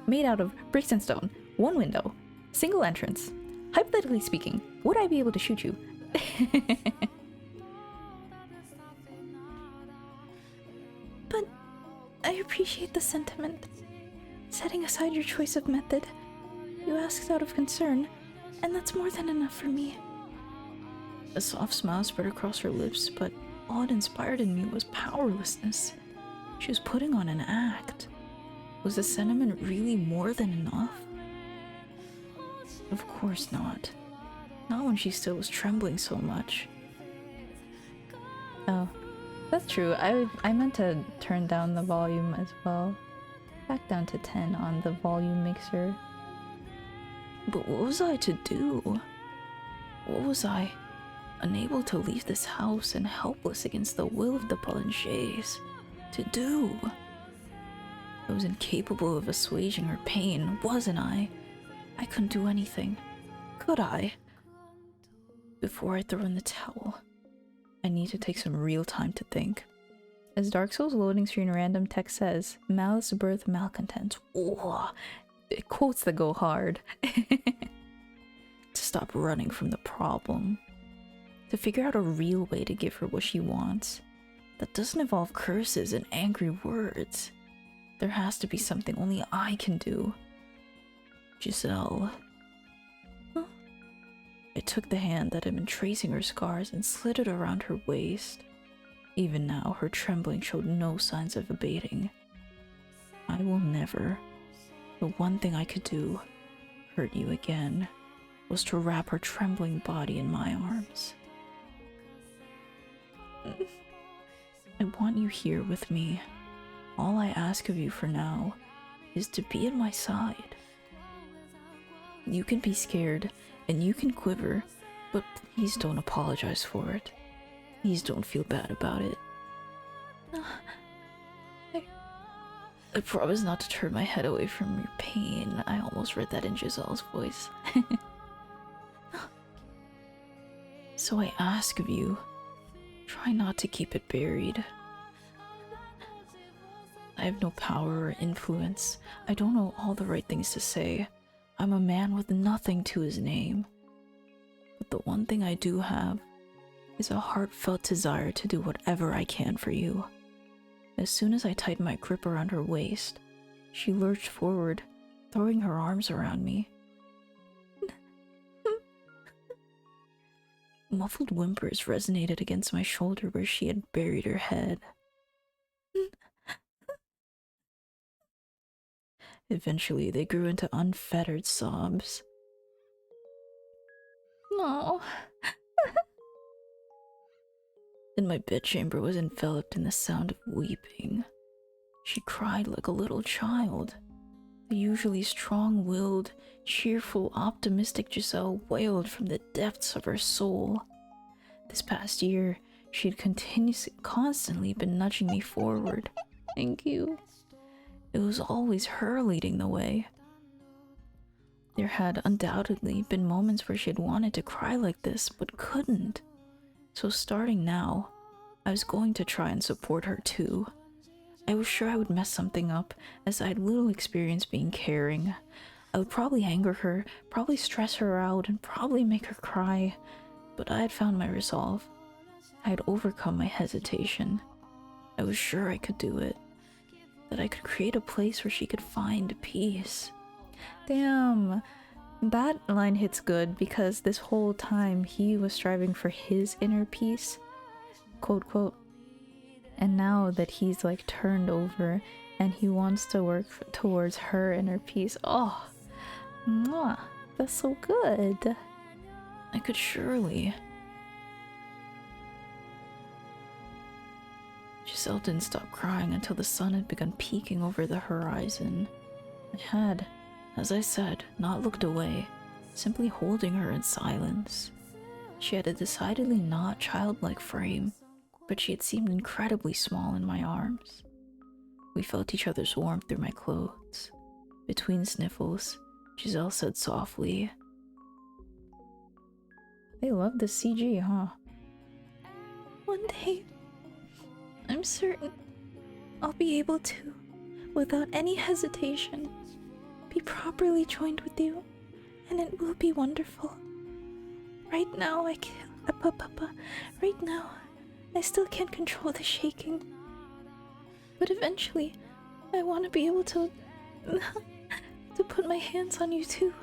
[SPEAKER 1] made out of bricks and stone, one window, single entrance. Hypothetically speaking, would I be able to shoot you?
[SPEAKER 2] But I appreciate the sentiment. Setting aside your choice of method, you asked out of concern, and that's more than enough for me.
[SPEAKER 1] A soft smile spread across her lips, but all it inspired in me was powerlessness. She was putting on an act. Was the sentiment really more than enough? Of course not. Not when she still was trembling so much. Oh, that's true. I meant to turn down the volume as well. Back down to 10 on the volume mixer. But what was I to do? What was I? Unable to leave this house and helpless against the will of the Boulangers. To do? I was incapable of assuaging her pain, wasn't I? I couldn't do anything. Could I? Before I throw in the towel, I need to take some real time to think. As Dark Souls loading screen random text says, malice birth malcontent. Oh, quotes that go hard. To stop running from the problem. To figure out a real way to give her what she wants. That doesn't involve curses and angry words. There has to be something only I can do. Giselle. Huh? I took the hand that had been tracing her scars and slid it around her waist. Even now, her trembling showed no signs of abating. I will never. The one thing I could do, hurt you again, was to wrap her trembling body in my arms. I want you here with me. All I ask of you for now is to be at my side. You can be scared and you can quiver, but please don't apologize for it. Please don't feel bad about it. I promise not to turn my head away from your pain. I almost read that in Giselle's voice. So I ask of you, try not to keep it buried. I have no power or influence. I don't know all the right things to say. I'm a man with nothing to his name. But the one thing I do have is a heartfelt desire to do whatever I can for you. As soon as I tightened my grip around her waist, she lurched forward, throwing her arms around me. Muffled whimpers resonated against my shoulder where she had buried her head. Eventually, they grew into unfettered sobs. No. And my bedchamber was enveloped in the sound of weeping. She cried like a little child. The usually strong-willed, cheerful, optimistic Giselle wailed from the depths of her soul. This past year, she had constantly been nudging me forward. Thank you. It was always her leading the way. There had undoubtedly been moments where she had wanted to cry like this, but couldn't. So starting now, I was going to try and support her too. I was sure I would mess something up, as I had little experience being caring. I would probably anger her, probably stress her out, and probably make her cry. But I had found my resolve. I had overcome my hesitation. I was sure I could do it. That I could create a place where she could find peace. Damn. That line hits good because this whole time he was striving for his inner peace, quote quote. And now that he's like turned over and he wants to work towards her inner peace. Oh, mwah, that's so good.
[SPEAKER 2] I could surely. Giselle didn't stop crying until the sun had begun peeking over the horizon. I had, as I said, not looked away, simply holding her in silence. She had a decidedly not childlike frame, but she had seemed incredibly small in my arms. We felt each other's warmth through my clothes. Between sniffles, Giselle said softly,
[SPEAKER 1] They love the CG, huh?
[SPEAKER 2] "One day, I'm certain I'll be able to, without any hesitation, be properly joined with you, and it will be wonderful. Right now, I can't. Right now, I still can't control the shaking. But eventually, I want to be able to put my hands on you too."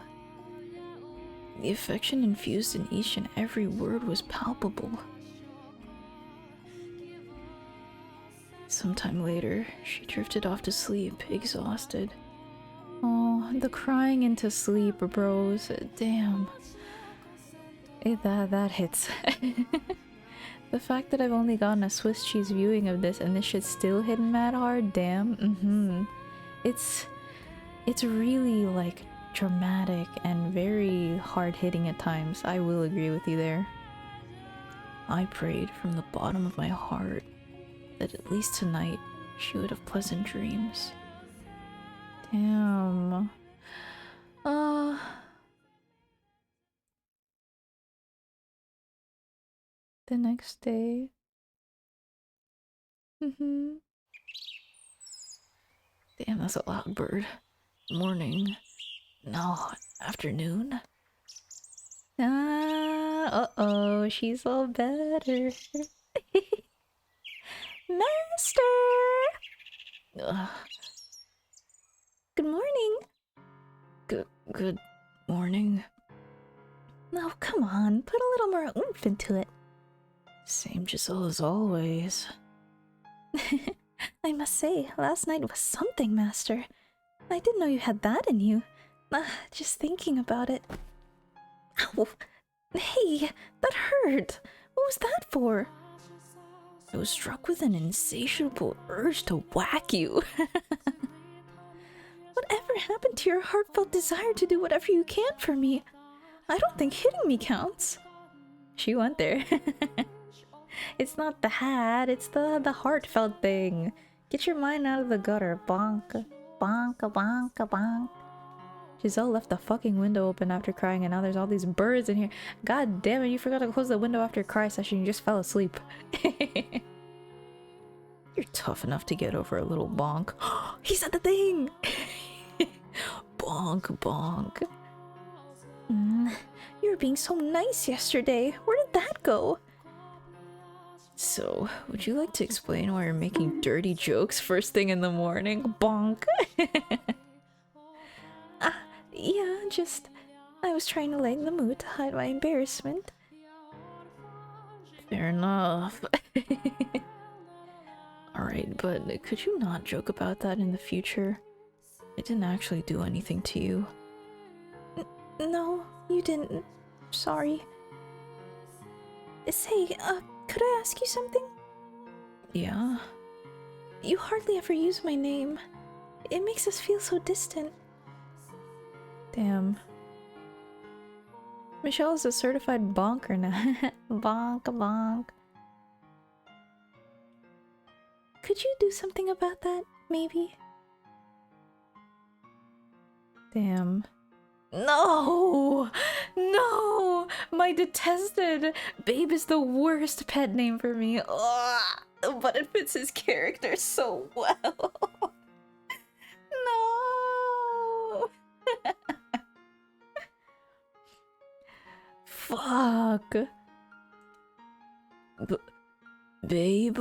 [SPEAKER 2] The affection infused in each and every word was palpable. Sometime later, she drifted off to sleep, exhausted.
[SPEAKER 1] Oh, the crying into sleep, bros. Damn. That hits. The fact that I've only gotten a Swiss cheese viewing of this and this shit's still hitting mad hard, damn. It's really like dramatic and very hard hitting at times. I will agree with you there.
[SPEAKER 2] I prayed from the bottom of my heart that at least tonight she would have pleasant dreams.
[SPEAKER 1] Damn. The next day.
[SPEAKER 2] Damn, that's a loud bird. Morning. No, afternoon.
[SPEAKER 1] Uh-oh, she's all better. Master! Good morning.
[SPEAKER 2] Good morning.
[SPEAKER 1] No, come on, put a little more oomph into it.
[SPEAKER 2] Same Giselle as always.
[SPEAKER 1] I must say, last night was something, Master. I didn't know you had that in you. Just thinking about it. Ow! Hey, that hurt! What was that for?
[SPEAKER 2] I was struck with an insatiable urge to whack you.
[SPEAKER 1] Whatever happened to your heartfelt desire to do whatever you can for me? I don't think hitting me counts. She went there. It's not the hat, it's the heartfelt thing. Get your mind out of the gutter. Bonk. Bonk, bonk, bonk. Giselle left the fucking window open after crying and now there's all these birds in here. God damn it, you forgot to close the window after your cry session. You just fell asleep.
[SPEAKER 2] You're tough enough to get over a little bonk.
[SPEAKER 1] He said the thing!
[SPEAKER 2] Bonk, bonk.
[SPEAKER 1] You were being so nice yesterday. Where did that go?
[SPEAKER 2] So, would you like to explain why you're making dirty jokes first thing in the morning? Bonk.
[SPEAKER 1] Yeah, just... I was trying to lighten the mood to hide my embarrassment.
[SPEAKER 2] Fair enough. Alright, but could you not joke about that in the future? I didn't actually do anything to you.
[SPEAKER 1] No, you didn't. Sorry. Say, could I ask you something?
[SPEAKER 2] Yeah?
[SPEAKER 1] You hardly ever use my name. It makes us feel so distant.
[SPEAKER 2] Damn.
[SPEAKER 1] Michelle is a certified bonker now. Bonk, bonk. Could you do something about that, maybe?
[SPEAKER 2] Damn.
[SPEAKER 1] No! No! My detested Babe is the worst pet name for me. Ugh, but it fits his character so well. No! Fuck.
[SPEAKER 2] Babe?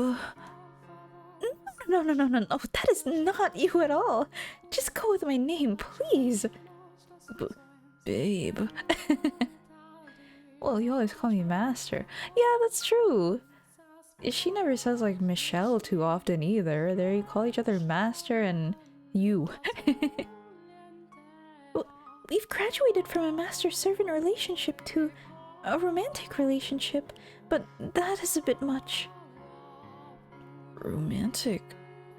[SPEAKER 1] No, that is not you at all. Just go with my name, please.
[SPEAKER 2] Babe.
[SPEAKER 1] Well, you always call me master. Yeah, that's true. She never says like Michelle too often either. There you call each other master and you. Well, we've graduated from a master-servant relationship to a romantic relationship, but that is a bit much.
[SPEAKER 2] Romantic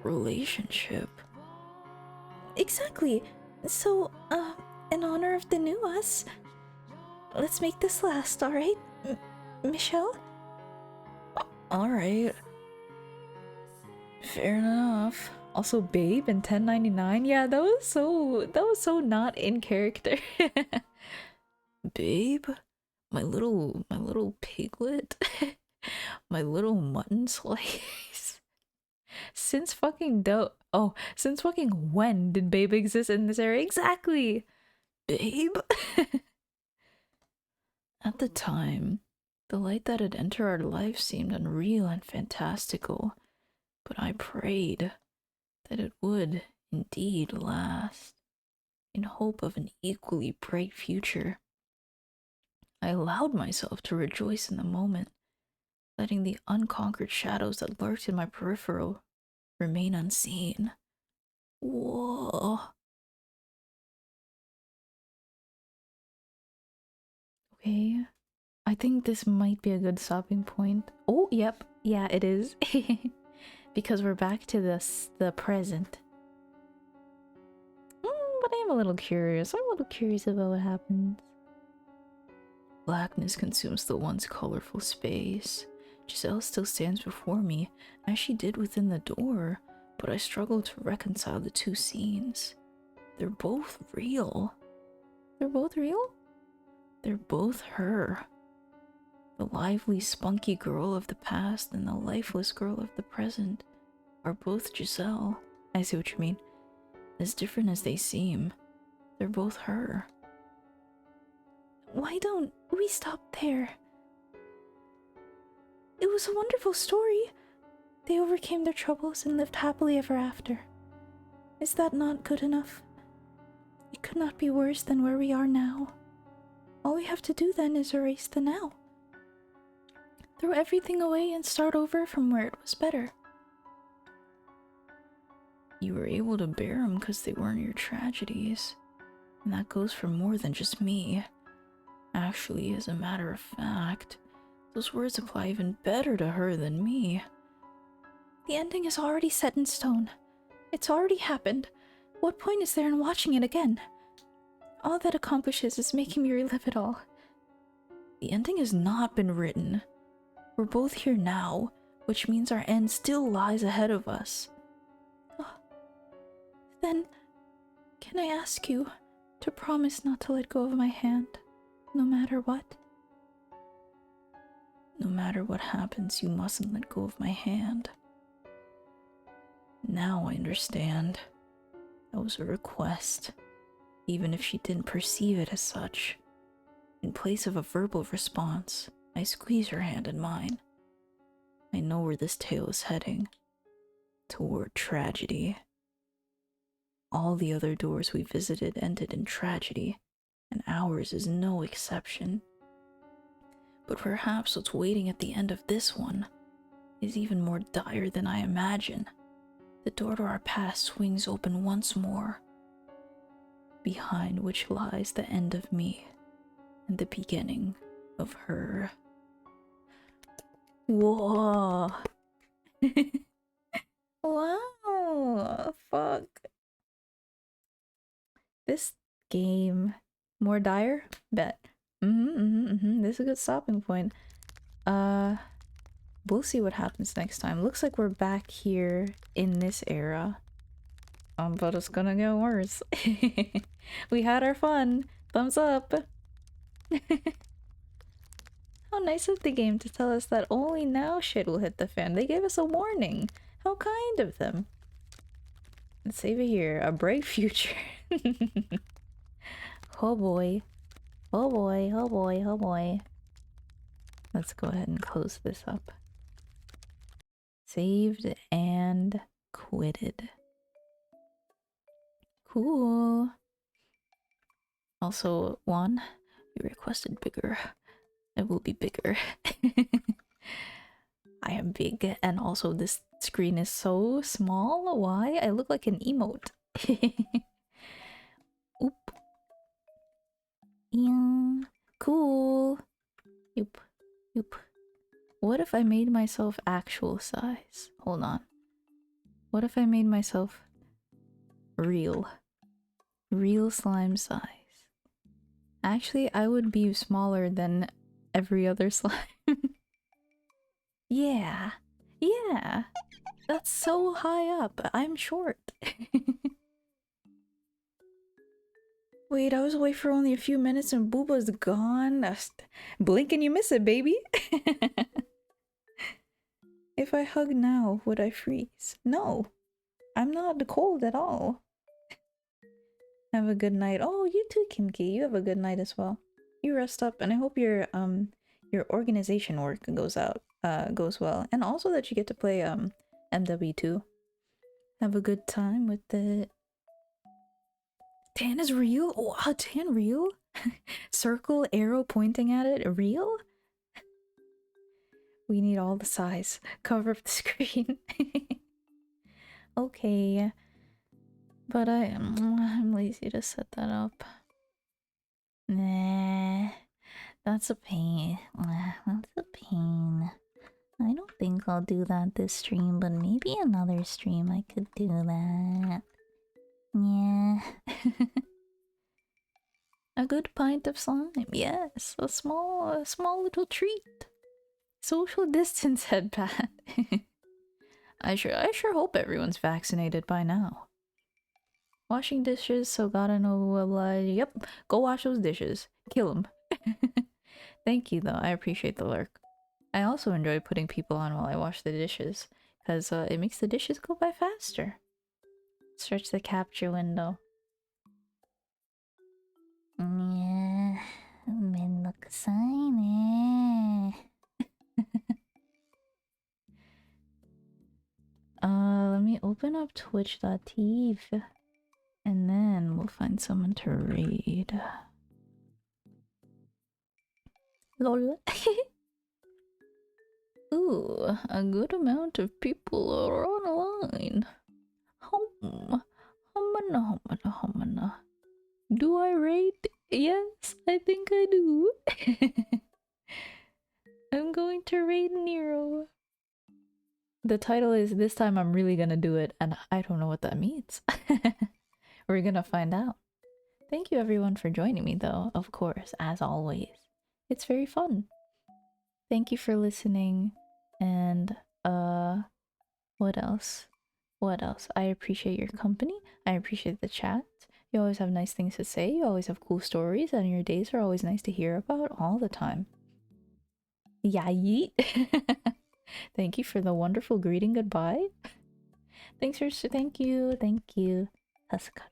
[SPEAKER 2] relationship?
[SPEAKER 1] Exactly. So, in honor of the new us, let's make this last, alright? Michelle?
[SPEAKER 2] Alright. Fair enough.
[SPEAKER 1] Also, babe and 1099. Yeah, that was so not in character.
[SPEAKER 2] Babe? My little piglet? My little mutton slice?
[SPEAKER 1] Since fucking when did babe exist in this area? Exactly.
[SPEAKER 2] Babe? At the time, the light that had entered our life seemed unreal and fantastical, but I prayed that it would indeed last, in hope of an equally bright future. I allowed myself to rejoice in the moment, letting the unconquered shadows that lurked in my peripheral remain unseen. Whoa.
[SPEAKER 1] Okay. I think this might be a good stopping point. Oh, yep. Yeah, it is. Because we're back to the present. But I am a little curious. I'm a little curious about what happens.
[SPEAKER 2] Blackness consumes the once colorful space. Giselle still stands before me, as she did within the door, but I struggle to reconcile the two scenes. They're both real.
[SPEAKER 1] They're both real?
[SPEAKER 2] They're both her. The lively, spunky girl of the past and the lifeless girl of the present are both Giselle.
[SPEAKER 1] I see what you mean.
[SPEAKER 2] As different as they seem, they're both her.
[SPEAKER 1] Why don't we stop there? It was a wonderful story. They overcame their troubles and lived happily ever after. Is that not good enough? It could not be worse than where we are now. All we have to do then is erase the now. Throw everything away and start over from where it was better.
[SPEAKER 2] You were able to bear them because they weren't your tragedies. And that goes for more than just me. Actually, as a matter of fact, those words apply even better to her than me.
[SPEAKER 1] The ending is already set in stone. It's already happened. What point is there in watching it again? All that accomplishes is making me relive it all.
[SPEAKER 2] The ending has not been written. We're both here now, which means our end still lies ahead of us.
[SPEAKER 1] Oh. Then, can I ask you to promise not to let go of my hand, no matter what?
[SPEAKER 2] No matter what happens, you mustn't let go of my hand. Now I understand. That was a request, even if she didn't perceive it as such. In place of a verbal response, I squeeze her hand in mine. I know where this tale is heading. Toward tragedy. All the other doors we visited ended in tragedy, and ours is no exception. But perhaps what's waiting at the end of this one is even more dire than I imagine. The door to our past swings open once more, behind which lies the end of me and the beginning of her.
[SPEAKER 1] Whoa. Wow. Fuck. This game. More dire? Bet. This is a good stopping point. We'll see what happens next time. Looks like we're back here in this era. But it's gonna get worse. We had our fun. Thumbs up. How nice of the game to tell us that only now shit will hit the fan. They gave us a warning. How kind of them. Let's save it here. A bright future. Oh boy. Oh boy, oh boy, oh boy. Let's go ahead and close this up. Saved and quitted. Cool. Also, Juan, you requested bigger. It will be bigger. I am big, and also this screen is so small. Why? I look like an emote. Oop. Yeah. Cool. Yoop. Yoop. What if I made myself actual size? Hold on. What if I made myself real? Real slime size. Actually, I would be smaller than every other slime. Yeah. Yeah. That's so high up. I'm short. Wait, I was away for only a few minutes and Booba's gone. Blink and you miss it, baby. If I hug now, would I freeze? No. I'm not cold at all. Have a good night. Oh, you too, Kimki. You have a good night as well. You rest up, and I hope your organization work goes well, and also that you get to play MW2. Have a good time with the tan is real. Oh, tan real. Circle arrow pointing at it real. We need all the size. Cover up the screen. Okay. But I'm lazy to set that up. Nah, that's a pain. That's a pain. I don't think I'll do that this stream, but maybe another stream I could do that. Yeah. A good pint of slime. Yes, a small little treat. Social distance headband. I sure hope everyone's vaccinated by now. Washing dishes, so gotta know what. Yep, go wash those dishes. Kill them. Thank you, though. I appreciate the lurk. I also enjoy putting people on while I wash the dishes, because it makes the dishes go by faster. Stretch the capture window. Yeah, めんどくさいね. Let me open up twitch.tv and then we'll find someone to read. Lol. Ooh, a good amount of people are online. Humana. Do I rate? Yes, I think I do. I'm going to raid Nero. The title is This Time I'm Really Gonna Do It, and I don't know what that means. We're gonna find out. Thank you everyone for joining me though, of course, as always. It's very fun. Thank you for listening, and what else? What else? I appreciate your company. I appreciate the chat. You always have nice things to say. You always have cool stories, and your days are always nice to hear about all the time. Yeah, yeet. Thank you for the wonderful greeting goodbye. Thank you. Hasuka.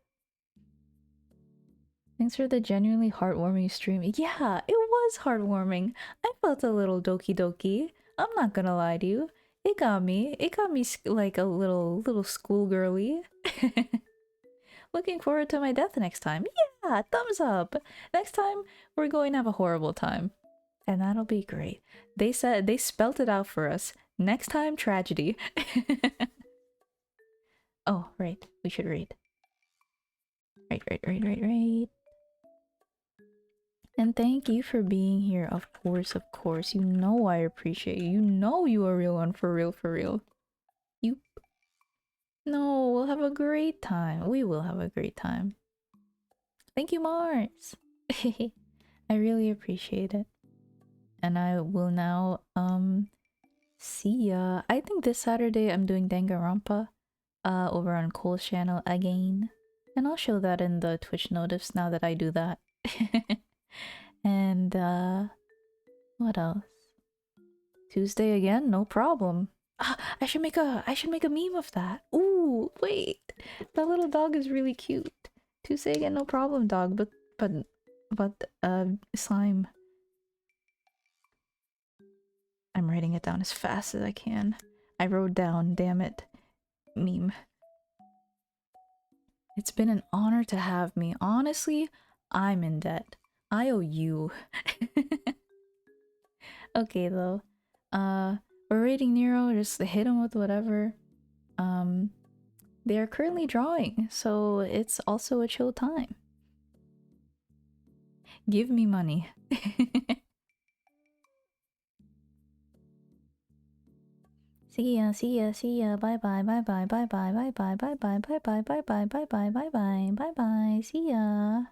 [SPEAKER 1] Thanks for the genuinely heartwarming stream. Yeah, it was heartwarming. I felt a little doki doki. I'm not gonna lie to you. It got me like a little schoolgirly. Looking forward to my death next time. Yeah, thumbs up. Next time we're going to have a horrible time. And that'll be great. They spelt it out for us. Next time, tragedy. Oh, right. We should read. Right. And thank you for being here. Of course. You know I appreciate you. You know you are a real one for real. You. No, we'll have a great time. We will have a great time. Thank you, Mars. I really appreciate it. And I will now, see ya. I think this Saturday I'm doing Danganronpa, over on Cole's channel again. And I'll show that in the Twitch notice now that I do that. And, what else? Tuesday again? No problem. Ah, I should make a meme of that. Ooh, wait. That little dog is really cute. Tuesday again, no problem, dog. But, slime. I'm writing it down as fast as I can. I wrote down, damn it. Meme. It's been an honor to have me. Honestly, I'm in debt. I owe you. Okay, though. We're rating Nero, just hit him with whatever. They are currently drawing, so it's also a chill time. Give me money. See ya, see ya, see ya. Bye bye, bye bye, bye bye, bye bye, bye bye, bye bye, bye bye, bye bye, bye bye, bye bye, see ya.